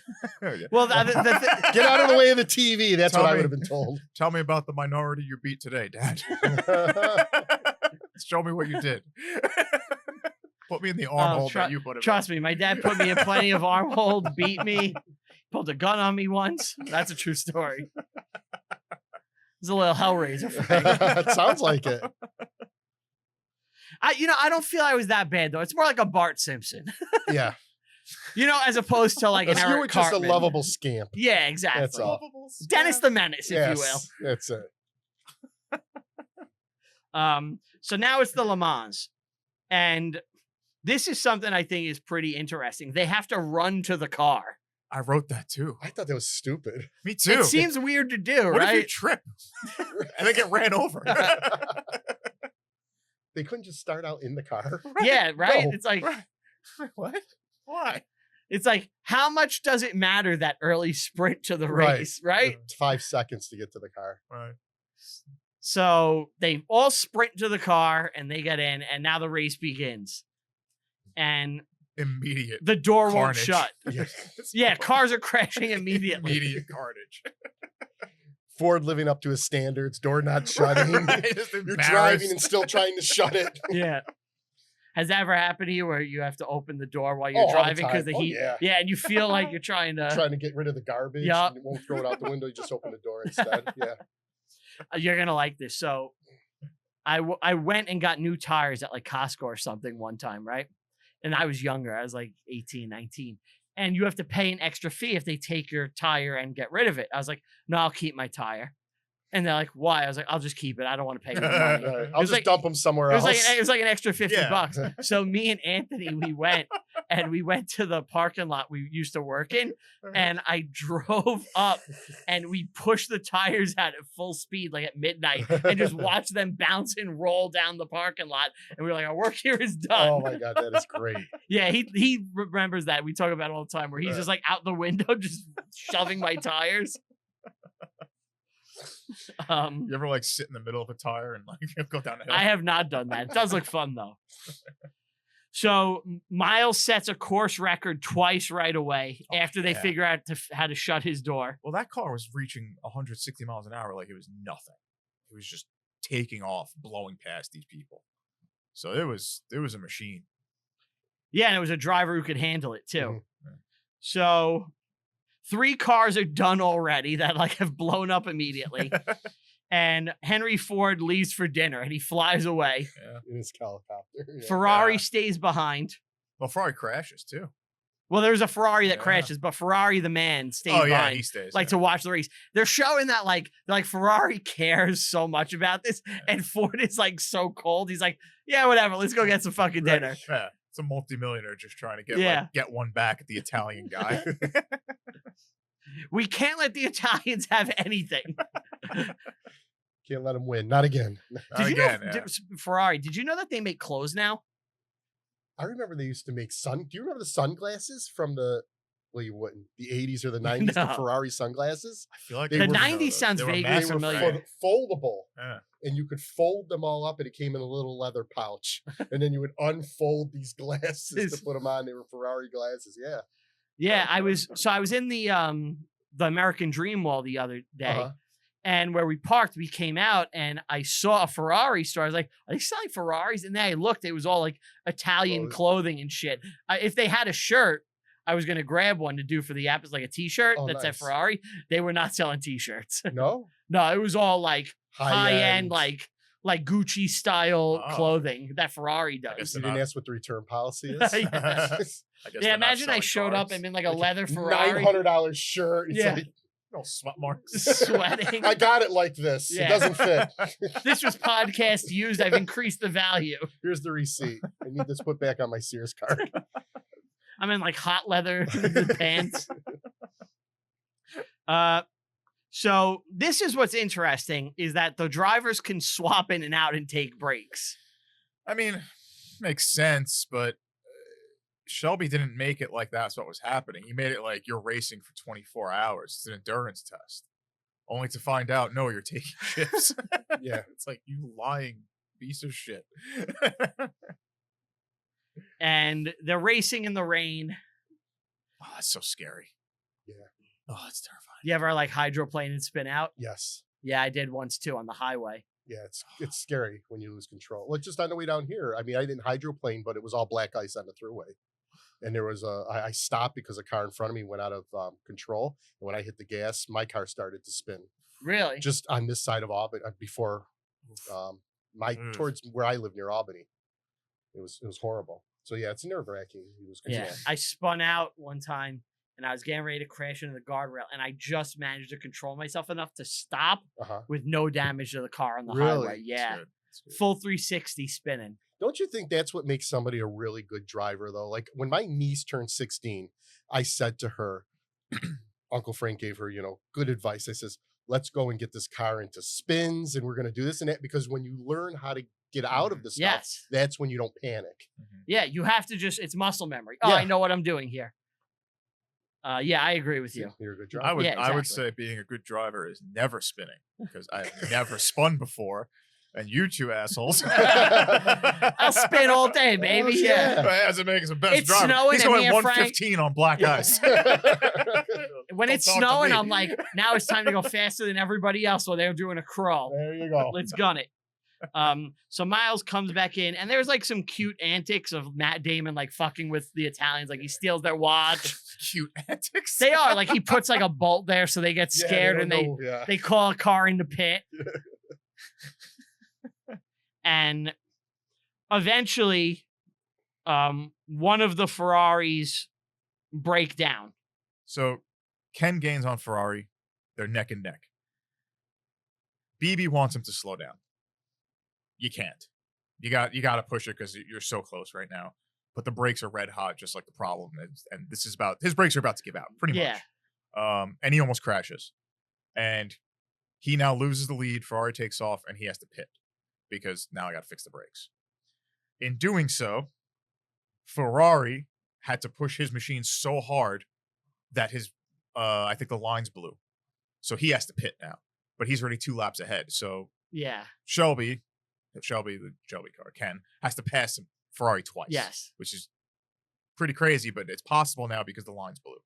Well, Get out of the way of the TV. That's Tell what I me. would have been told. Tell me about the minority you beat today, Dad. Show me what you did. Put me in the arm hold that you put him trust me, my dad put me in plenty of arm hold, beat me, pulled a gun on me once. That's a true story. It's a little Hellraiser for me. It sounds like it. I don't feel I was that bad though. It's more like a Bart Simpson, Yeah. as opposed to like an You Eric were just Cartman. a lovable scamp. Yeah, exactly. That's all. Dennis the Menace, if you will. Yes, that's it. So now it's the Le Mans. And this is something I think is pretty interesting. They have to run to the car. I wrote that too. I thought that was stupid. Me too. It seems weird to do, what if you right? trip and then get ran over? They couldn't just start out in the car. Yeah, right? No. It's like, What? Why? it's like, how much does it matter that early sprint to the Right. race, right? It's 5 seconds to get to the car. Right. So they all sprint to the car and they get in, and now the race begins. And Immediate. the door won't Carnage. shut. Yeah, cars are crashing immediately. Immediate carnage. Ford living up to his standards, door not shutting. Right, just You're embarrassed. driving and still trying to shut it. Yeah. Has that ever happened to you where you have to open the door while you're all the driving because time. the Oh, heat? yeah. And you feel like you're trying to. Trying to get rid of the garbage. Yup. And it won't throw it out the window. You just open the door instead. Yeah. You're gonna like this. So, I went and got new tires at like Costco or something one time, right? And I was younger. I was like 18, 19. And you have to pay an extra fee if they take your tire and get rid of it. I was like, no, I'll keep my tire. And they're like, why? I was like, I'll just keep it. I don't want to pay you money. Right. I'll was just like- dump them somewhere It was else. like an extra $50. Yeah. So me and Anthony, we went to the parking lot we used to work in, and I drove up and we pushed the tires out at full speed, like at midnight, and just watched them bounce and roll down the parking lot. And we were like, our work here is done. Oh my God, that is great. Yeah, he remembers that. We talk about it all the time where he's just like out the window, just shoving my tires. You ever like sit in the middle of a tire and like go down the hill? I have not done that. It does look fun though. So Miles sets a course record twice right away after they yeah. figure out how to shut his door. Well, that car was reaching 160 miles an hour like it was nothing. It was just taking off, blowing past these people. So it was a machine. Yeah, and it was a driver who could handle it too. Mhm. So 3 cars are done already that like have blown up immediately. And Henry Ford leaves for dinner and he flies away. Yeah. In his helicopter. Yeah. Ferrari Yeah. stays behind. Well, Ferrari crashes too. Well, there's a Ferrari that Yeah. crashes, but Ferrari, the man, stays Oh yeah, behind. he stays. Like to watch the race. They're showing that like Ferrari cares so much about this, and Ford is like so cold. He's like, yeah, whatever. Let's go get some fucking Right. dinner. Yeah, it's a multimillionaire just trying to get Yeah. get one back at the Italian guy. We can't let the Italians have anything. Can't let him win. Not again. Did you Again, know yeah. Ferrari? Did you know that they make clothes now? I remember they used to make Do you remember the sunglasses from the? Well, you wouldn't. The 80s or the 90s. No. The Ferrari sunglasses. I feel like The I wouldn't know 90s those. sounds They were vaguely massive, They were familiar. right? foldable, Yeah. and you could fold them all up, and it came in a little leather pouch. And then you would unfold these glasses to put them on. They were Ferrari glasses. Yeah. Yeah, I was in the American Dream Mall the other day. Uh-huh. And where we parked, we came out and I saw a Ferrari store. I was like, are they selling Ferraris? And then I looked, it was all like Italian Clothes. clothing and shit. If they had a shirt, I was going to grab one to do for the app. It's like a t-shirt Oh, that said nice. Ferrari. They were not selling t-shirts. No. No, it was all like high end, High-end. like Gucci style Oh. clothing that Ferrari guess does. You they're didn't not- ask what the return policy is. Yeah. I guess Yeah, they're not imagine I selling showed up cars. and in like a leather Ferrari. $900 shirt. It's Yeah. like, No sweat marks. Sweating. I got it like this. Yeah. It doesn't fit. This was podcast used. I've increased the value. Here's the receipt. I need this put back on my Sears card. I'm in like hot leather pants. So this is what's interesting is that the drivers can swap in and out and take breaks. I mean, makes sense, but Shelby didn't make it like that's what was happening. He made it like you're racing for 24 hours. It's an endurance test. Only to find out, no, you're taking shifts. Yeah. It's like, you lying piece of shit. And they're racing in the rain. Oh, that's so scary. Yeah. Oh, that's terrifying. You ever like hydroplane and spin out? Yes. Yeah, I did once too on the highway. Yeah, it's scary when you lose control. Like just on the way down here, I mean, I didn't hydroplane, but it was all black ice on the thruway. And there was I stopped because a car in front of me went out of control. And when I hit the gas, my car started to spin. Really? Just on this side of Albany, before towards where I live near Albany. It was horrible. So yeah, it's nerve wracking. Yeah. I spun out one time and I was getting ready to crash into the guardrail, and I just managed to control myself enough to stop with no damage to the car on the highway. Yeah. That's good. Full 360 spinning. Don't you think that's what makes somebody a really good driver, though? Like when my niece turned 16, I said to her, Uncle Frank gave her, good advice. I says, let's go and get this car into spins, and we're going to do this and that, because when you learn how to get out of the stuff, that's when you don't panic. Yeah, you have to it's muscle memory. Oh, Yeah. I know what I'm doing here. Yeah, I agree with you. You're a good driver. I would say being a good driver is never spinning, because I've never spun before. And you two assholes. I'll spin all day, baby. Oh, yeah. As it makes the best It's driver. snowing He's and going me and 115 on black ice. When it's Don't talk to snowing, me. I'm like, now it's time to go faster than everybody else while they're doing a crawl. There you go. Let's gun it. So Miles comes back in, and there's like some cute antics of Matt Damon like fucking with the Italians, like he steals their watch. Cute antics. They are like, he puts like a bolt there so they get scared and they call a car in the pit. And eventually, one of the Ferraris break down. So Ken gains on Ferrari. They're neck and neck. BB wants him to slow down. You can't. You got to push it because you're so close right now. But the brakes are red hot, just like the problem is. And this is his brakes are about to give out, pretty much. And he almost crashes. And he now loses the lead. Ferrari takes off, and he has to pit because now I got to fix the brakes. In doing so, Ferrari had to push his machine so hard that I think the lines blew. So he has to pit now. But he's already 2 laps ahead. So Shelby, the Shelby car, Ken, has to pass him, Ferrari twice. Yes. Which is pretty crazy, but it's possible now because the lines blew.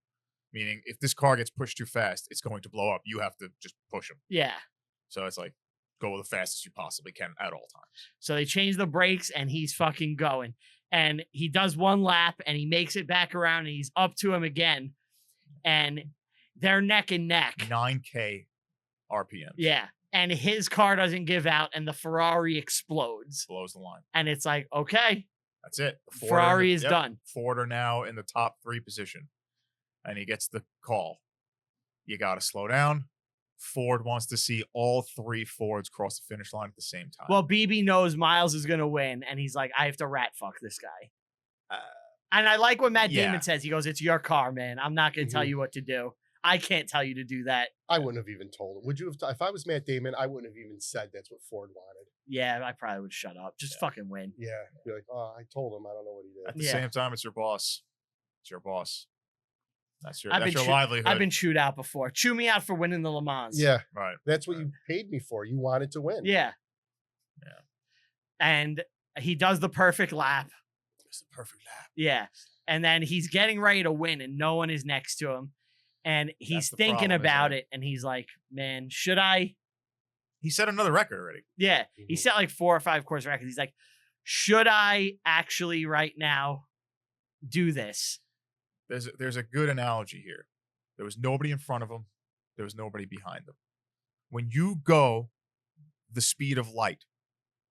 Meaning, if this car gets pushed too fast, it's going to blow up. You have to just push him. Yeah. So it's like, go the fastest you possibly can at all times. So they change the brakes, and he's fucking going. And he does 1 lap, and he makes it back around, and he's up to him again. And they're neck and neck. 9K RPM. Yeah. And his car doesn't give out, and the Ferrari explodes. Blows the line. And it's like, okay. That's it. Ferrari is done. Ford are now in the top 3 position. And he gets the call. You got to slow down. Ford wants to see all 3 Fords cross the finish line at the same time. Well, BB knows Miles is going to win, and he's like, I have to rat fuck this guy. And I like what Matt Damon says. He goes, it's your car, man. I'm not going to tell you what to do. I can't tell you to do that. I wouldn't have even told him. Would you have? If I was Matt Damon, I wouldn't have even said that's what Ford wanted. Yeah, I probably would shut up. Just fucking win. Yeah. Be like, oh, I told him. I don't know what he did. At the same time, it's your boss. It's your boss. That's your livelihood. I've been chewed out before. Chew me out for winning the Le Mans. Yeah. Right. That's what you paid me for. You wanted to win. Yeah. Yeah. And he does the perfect lap. It's the perfect lap. Yeah. And then he's getting ready to win, and no one is next to him. And he's thinking about it, and he's like, man, should I? He set another record already. Yeah. He set like 4 or 5 course records. He's like, should I actually right now do this? There's a good analogy here. There was nobody in front of him. There was nobody behind him. When you go the speed of light,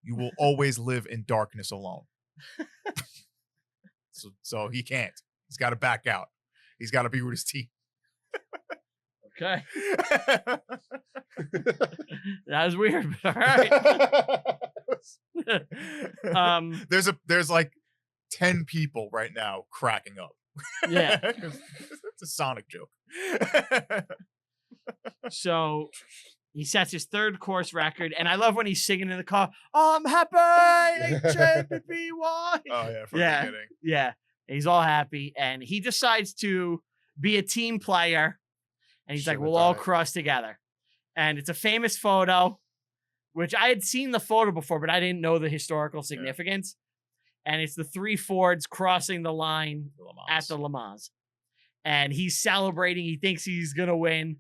you will always live in darkness alone. So he can't. He's got to back out. He's got to be with his team. Okay. That was weird, but all right. There's like 10 people right now cracking up. Yeah. It's a Sonic joke. So he sets his 3rd course record, and I love when he's singing in the car, I'm happy, HMBY. Oh, yeah, from the beginning. Yeah. He's all happy, and he decides to be a team player. And he's like, Shouldn't have we'll all done it. cross together. And it's a famous photo, which I had seen the photo before, but I didn't know the historical significance. And it's the 3 Fords crossing the line at the Le Mans. And he's celebrating. He thinks he's going to win.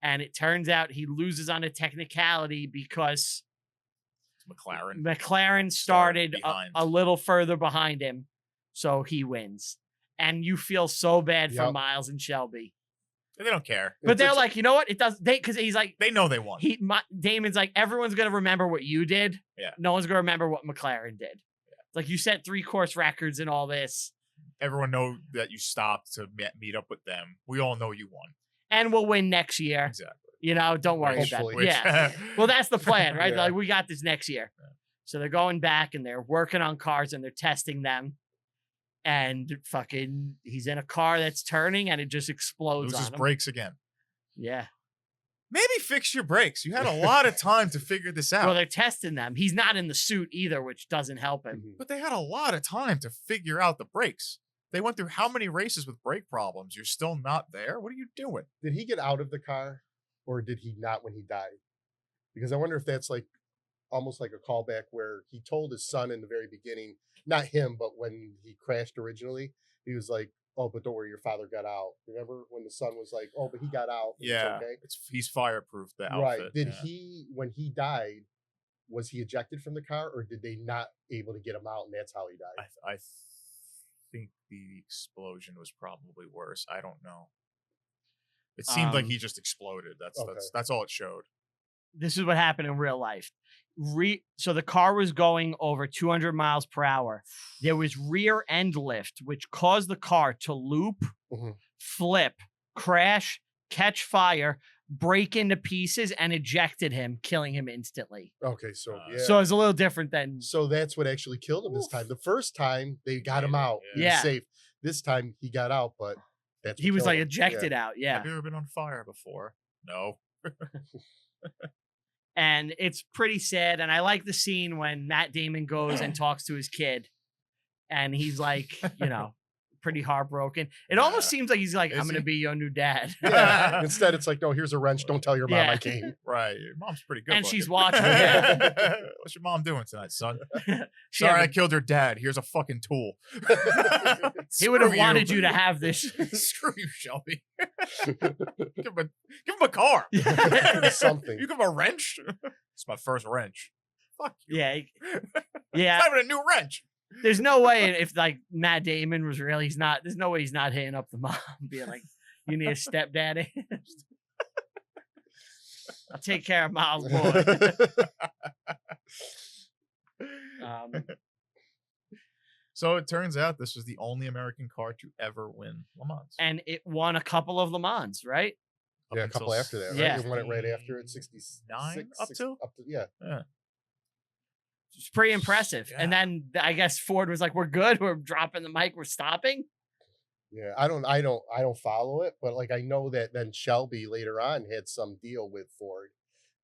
And it turns out he loses on a technicality because McLaren started a little further behind him. So he wins. And you feel so bad for Miles and Shelby. They don't care. But they're like, you know what? It does. Because he's like, they know they won. Damon's like, everyone's going to remember what you did. Yeah. No one's going to remember what McLaren did. Yeah. Like, you set 3 course records and all this. Everyone know that you stopped to meet up with them. We all know you won. And we'll win next year. Exactly. You know, don't worry about it. Yeah. Well, that's the plan, right? Like, we got this next year. Yeah. So they're going back and they're working on cars and they're testing them. And fucking, he's in a car that's turning and it just explodes. Loses brakes again. Yeah. Maybe fix your brakes. You had a lot of time to figure this out. Well, they're testing them. He's not in the suit either, which doesn't help him. But they had a lot of time to figure out the brakes. They went through how many races with brake problems? You're still not there? What are you doing? Did he get out of the car or did he not when he died? Because I wonder if that's like almost like a callback where he told his son in the very beginning, not him, but when he crashed originally, he was like, oh, but don't worry, your father got out. Remember when the son was like, oh, but he got out. Yeah, okay? He's fireproof, the outfit. Right. Did he, when he died, was he ejected from the car or did they not able to get him out and that's how he died? I think the explosion was probably worse. I don't know. It seemed like he just exploded. That's all it showed. This is what happened in real life. So the car was going over 200 miles per hour. There was rear end lift, which caused the car to loop, flip, crash, catch fire, break into pieces, and ejected him, killing him instantly. Okay, so so it's a little different than. So that's what actually killed him this time. The first time they got him out, he was safe. This time he got out, but he was like ejected out. Yeah. Have you ever been on fire before? No. And it's pretty sad. And I like the scene when Matt Damon goes and talks to his kid. And he's like, you know, pretty heartbroken. It almost seems like he's like, I'm going to be your new dad. Yeah. Instead, it's like, no, here's a wrench. Don't tell your mom I came. Right. Your mom's pretty good. And she's watching. Yeah. What's your mom doing tonight, son? Sorry, I killed your dad. Here's a fucking tool. He would have wanted you to have this. Screw you, Shelby. Give him a car. Something. You give him a wrench? It's my first wrench. Fuck you. Yeah. Yeah. It's not even a new wrench. There's no way if like Matt Damon was real, there's no way he's not hitting up the mom being like, you need a stepdaddy. I'll take care of Miles' boy. So it turns out this was the only American car to ever win Le Mans. And it won a couple of Le Mans, right? Yeah, a couple after that, right? Yeah. It won it right after it, 69? Up to, yeah. It's pretty impressive. Yeah. And then I guess Ford was like, we're good. We're dropping the mic. We're stopping. Yeah. I don't follow it, but like, I know that then Shelby later on had some deal with Ford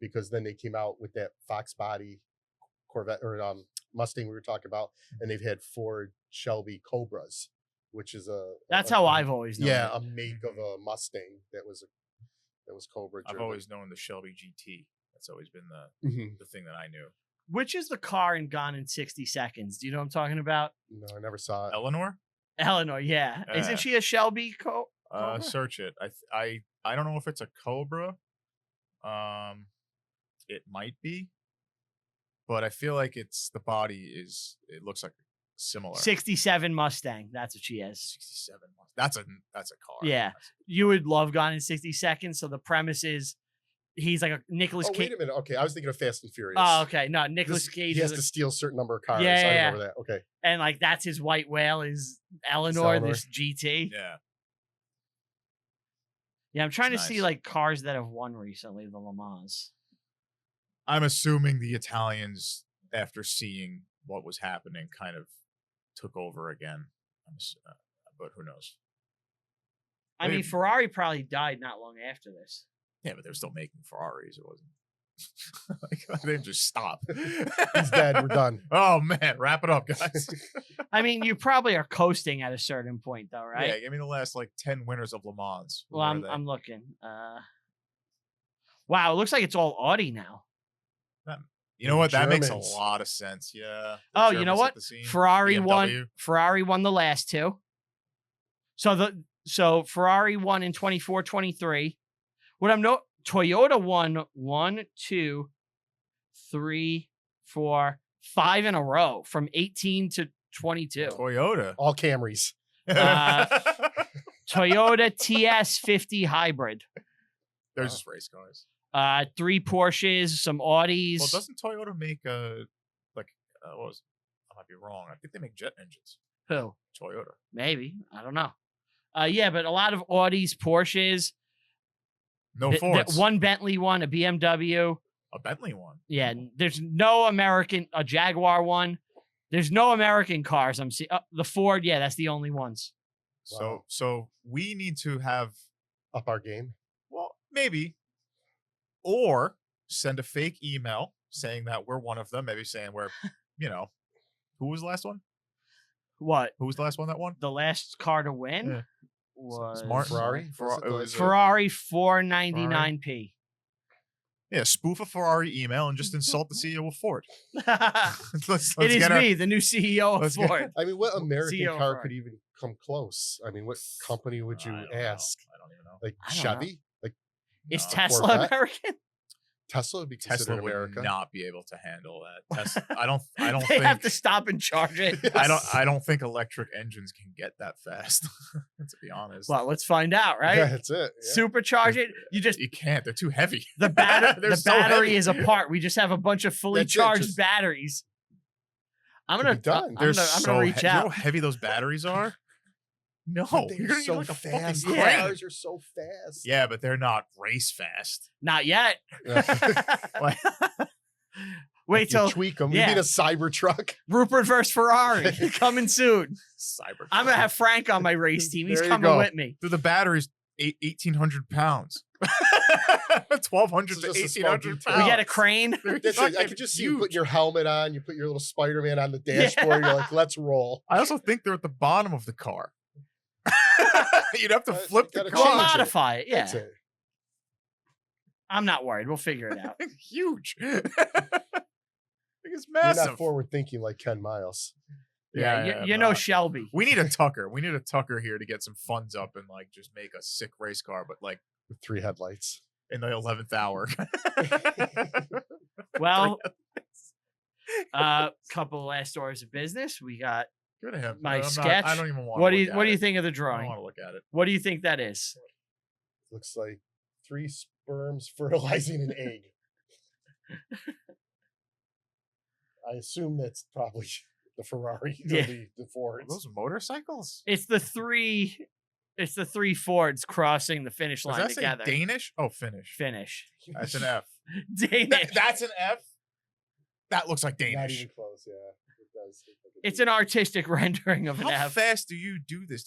because then they came out with that Fox body Corvette or Mustang we were talking about. And they've had Ford Shelby Cobras, which is that's how I've always known. Yeah. A make of a Mustang that was Cobra. I've always known the Shelby GT. That's always been the thing that I knew. Which is the car in Gone in 60 Seconds? Do you know what I'm talking about? No, I never saw it. Eleanor, yeah. Isn't she a Shelby Cobra? Search it. I don't know if it's a Cobra. It might be, but I feel like the body it looks like similar. 67 Mustang. That's what she is. 67 Mustang. That's a car. Yeah. You would love Gone in 60 Seconds. So the premise is he's like a Nicolas Cage. Wait a minute. Okay. I was thinking of Fast and Furious. Oh, okay. No, Nicolas Cage. He has to steal a certain number of cars. Yeah, I remember that. Okay. And like that's his white whale is Eleanor, this GT. Yeah. Yeah, I'm trying to see like cars that have won recently, the Le Mans. I'm assuming the Italians, after seeing what was happening, kind of took over again. But who knows? I mean, Ferrari probably died not long after this. Yeah, but they were still making Ferraris. It wasn't. Like, they just stop. He's dead. We're done. Oh man, wrap it up, guys. I mean, you probably are coasting at a certain point, though, right? Yeah, give me the last like 10 winners of Le Mans. Well, I'm looking. Wow, it looks like it's all Audi now. You know what? That makes a Germans. lot of sense. Yeah. the Oh, you know Germans what? hit the scene. Ferrari won. BMW. Ferrari won the last two. So Ferrari won in 24, 23. Toyota won 1, 2, 3, 4, 5 in a row from 18 to 22. Toyota. All Camrys. Toyota TS50 hybrid. They're just race cars. 3 Porsches, some Audis. Well, doesn't Toyota make what was? I might be wrong. I think they make jet engines. Who? Toyota. Maybe. I don't know. Yeah, but a lot of Audis, Porsches. No Fords. One Bentley one, a BMW. A Bentley one. Yeah, there's no American, a Jaguar one. There's no American cars I'm seeing. The Ford, yeah, that's the only ones. Wow. So we need to have, Up our game. well, maybe, or send a fake email saying that we're one of them. Maybe saying we're, who was the last one? What? Who was the last one that won? The last car to win Yeah. was Smart. Ferrari? Was it It the- was Ferrari 499p. Yeah, spoof a Ferrari email and just insult the CEO of Ford. It let's is get our- me, the new CEO of let's get- Ford. I mean, what American CEO car Ferrari. could even come close? I mean, what company would you I don't know. ask? I don't even know. Like I don't know. Chevy? Like Is No. Tesla Corvette? American? Tesla would be Tesla considered would America. not be able to handle that. Tesla, I don't They think have to stop and charge it. I don't think electric engines can get that fast. To be honest. Well, let's find out, right? Yeah, that's it. Yeah. Supercharge it. You can't. They're too heavy. The They're the so battery heavy. is apart. We just have a bunch of fully That's it, charged just- batteries. I'm Could gonna be done. I'm They're gonna so reach You know how out. heavy those batteries are? No, But they're you're gonna so need like a fucking fast. crane. Yeah. Cars are so fast. Yeah, but they're not race fast. Not yet. Like, Wait You till tweak them. yeah. You need a Cybertruck. Rupert versus Ferrari coming soon. Cyber. I'm gonna have Frank on my race team. He's There you coming go. with me. the batteries 1,800 pounds. 1,200 to It's just a small 1,800 detail. pounds. We got a crane. They're That's it. I fucking could just see you huge. put your helmet on. You put your little Spider-Man on the Yeah. dashboard. You're like, let's roll. I also think they're at the bottom of the car. You'd have to You flip the gotta We'll change car. it. modify it. Yeah, That's it. I'm not worried. We'll figure it out. Huge. I think it's You're massive. not forward thinking like Ken Miles. Yeah, you know but Shelby. we need a Tucker. We need a Tucker here to get some funds up and like just make a sick race car, but like With 3 headlights. in the 11th hour. Well, couple last orders of business. We got. Good to him. My I sketch. don't even want. What do you think of the I don't drawing? want to look at it. What do you think that is? Looks like 3 sperms fertilizing an egg. I assume that's probably the Ferrari or Yeah. the Are Fords. those motorcycles? It's the three Fords crossing the finish Does line that say together. Danish? Oh, Finnish. Finish. That's an F. Danish. That's an F. That looks like Not Danish. even close, yeah. It does look like a It's D. an artistic rendering of an How F. fast do you do this?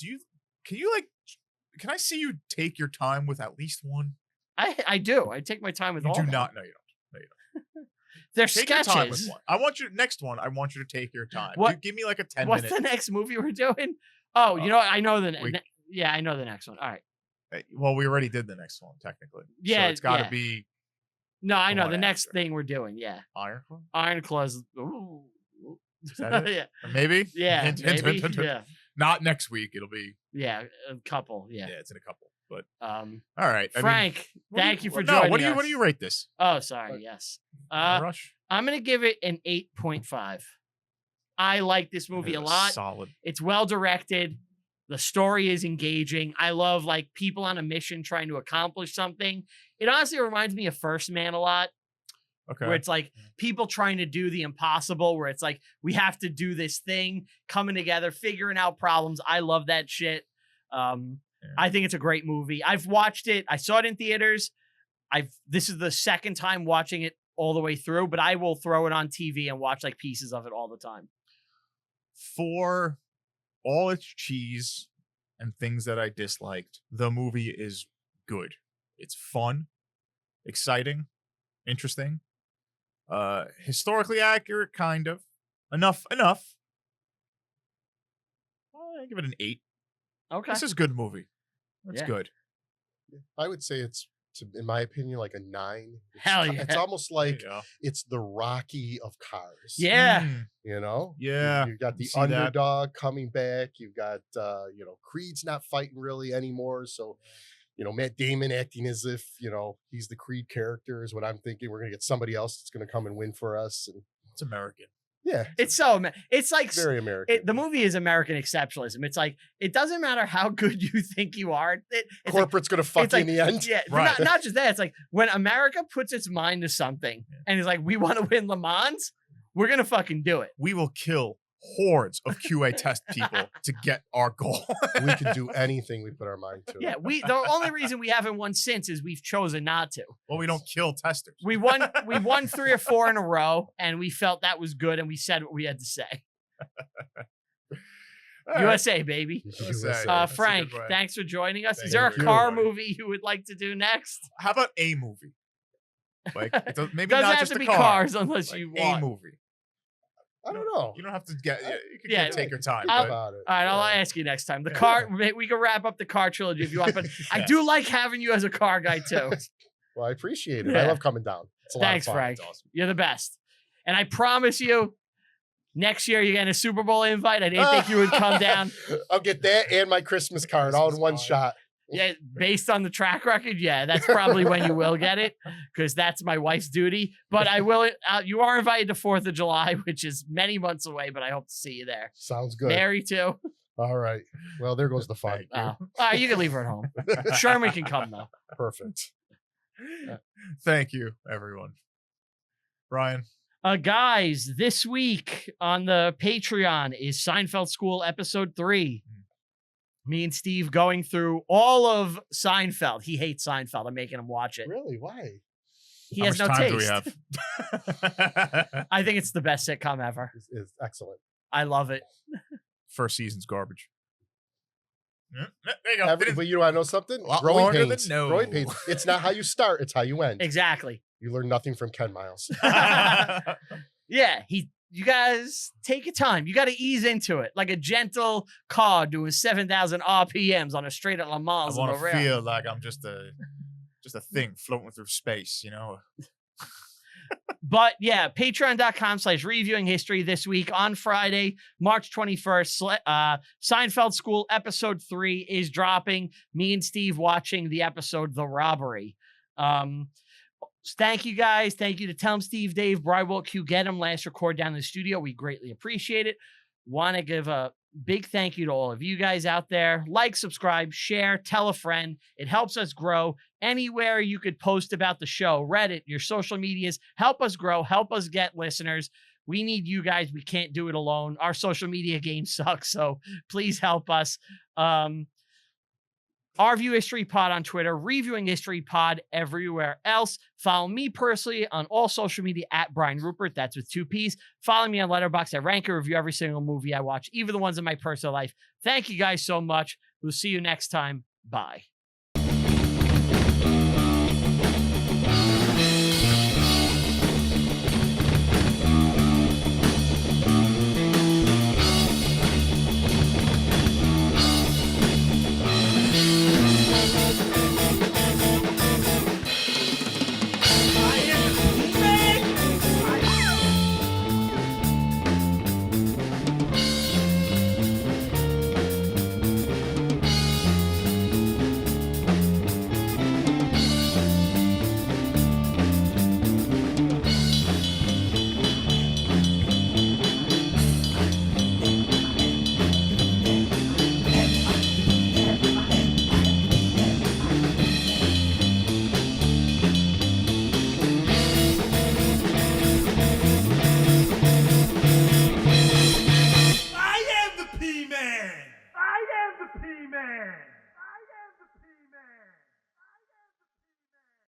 Can I see you take your time with at least one? I do. I take my time with You all. do of them. not. No, you don't. They're Take your time with sketches. one. I want you next one. I want you to take your time. What- Give me like a 10 What's minute. the next movie we're doing? Oh, you know what? I know the. we- Yeah, I know the next one. All right. Well, we already did the next one technically. Yeah, so it's got to yeah. be No, I know one the next after. thing we're doing. Yeah, Iron Claw. Iron Claws. Ooh. Is that it? yeah, Maybe. yeah, Hint, hint, maybe. hint, hint, hint. Yeah, Not next week. It'll be. yeah, a couple. Yeah, Yeah. it's in a couple. But All right. I mean, Frank, what do thank you for no, joining what do you us. what do you rate this? Oh, sorry. Yes. Rush. I'm gonna give it an 8.5. I like this movie a lot. Solid. It's well directed. The story is engaging. I love like people on a mission trying to accomplish something. It honestly reminds me of First Man a lot, Okay. where it's like people trying to do the impossible, where it's like we have to do this thing, coming together, figuring out problems. I love that shit. I think it's a great movie. I've watched it. I saw it in theaters. This is the second time watching it all the way through, but I will throw it on TV and watch like pieces of it all the time. For all its cheese and things that I disliked, the movie is good. It's fun, exciting, interesting. Historically accurate, kind of. Enough. I give it an 8. Okay. This is a good movie. It's Yeah. good. I would say it's, in my opinion, like a 9. Hell It's yeah. almost like There you go. it's the Rocky of cars. Yeah. You know? Yeah, You've got the see that. underdog coming back. You've got, Creed's not fighting really anymore. So, Matt Damon acting as if, he's the Creed character is what I'm thinking. We're going to get somebody else that's going to come and win for us. And It's American. yeah, It's like very American. the movie is American exceptionalism. It's like, it doesn't matter how good you think you are. It's Corporate's going to fuck you in the end. Yeah, Right. not just that. It's like when America puts its mind to something and is like, we want to win Le Mans, we're going to fucking do it. We will kill hordes of QA test people to get our goal. We can do anything we put our mind to. Yeah, the only reason we haven't won since is we've chosen not to. Well, we don't kill testers. We won 3 or 4 in a row, and we felt that was good, and we said what we had to say. All right. USA, baby. USA. That's a Frank, good way. thanks for joining us. Thank Is there a you. car Everybody. movie you would like to do next? How about a movie? Like, maybe Doesn't not have just to a be car. cars unless Like you a want. movie. I don't know. You don't have to get. You can Yeah, take your time. Think I'll- but about it. All right, I'll Yeah. ask you next time. The Yeah. car, we can wrap up the car trilogy if you want, but I do like having you as a car guy too. Well, I appreciate it. Yeah. I love coming down. It's a lot of Thanks, fun. Frank. It's awesome. You're the best. And I promise you, next year you're getting a Super Bowl invite. I didn't think you would come down. I'll get that and my Christmas card all in Christmas one card. shot. Yeah, based on the track record, yeah, that's probably when you will get it because that's my wife's duty. But I will. You are invited to 4th of July, which is many months away, but I hope to see you there. Sounds good. Mary too. All right. Well, there goes the fun. Thank you. Oh. All right, you can leave her at home. Sherman can come though. Perfect. Thank you, everyone. Brian. Guys, this week on the Patreon is Seinfeld School episode 3. Me and Steve going through all of Seinfeld. He hates Seinfeld. I'm making him watch it. Really? Why? He How has much no time taste. do we have? I think it's the best sitcom ever. It's excellent. I love it. First season's garbage. There you go. But you want to know something? lot Growing longer than pains. no. Growing pains. It's not how you start. It's how you end. Exactly. You learn nothing from Ken Miles. Yeah, you guys take your time. You got to ease into it like a gentle car doing 7,000 RPMs on a straight at Le I Mans. want on to the rail. feel like I'm just a thing floating through space, you know? But yeah, patreon.com/reviewing history this week on Friday, March 21st. Seinfeld School episode 3 is dropping. Me and Steve watching the episode, The Robbery. Thank you guys. Thank you to Tell 'em Steve, Dave, Brywell, Q, Get 'em last record down in the studio. We greatly appreciate it. Want to give a big thank you to all of you guys out there. Like, subscribe, share, tell a friend. It helps us grow. Anywhere you could post about the show, Reddit, your social medias, help us grow, help us get listeners. We need you guys. We can't do it alone. Our social media game sucks, so please help us. Our View History Pod on Twitter, Reviewing History Pod everywhere else. Follow me personally on all social media at Brian Rupert. That's with 2 P's. Follow me on Letterboxd. I rank and review every single movie I watch, even the ones in my personal life. Thank you guys so much. We'll see you next time. Bye.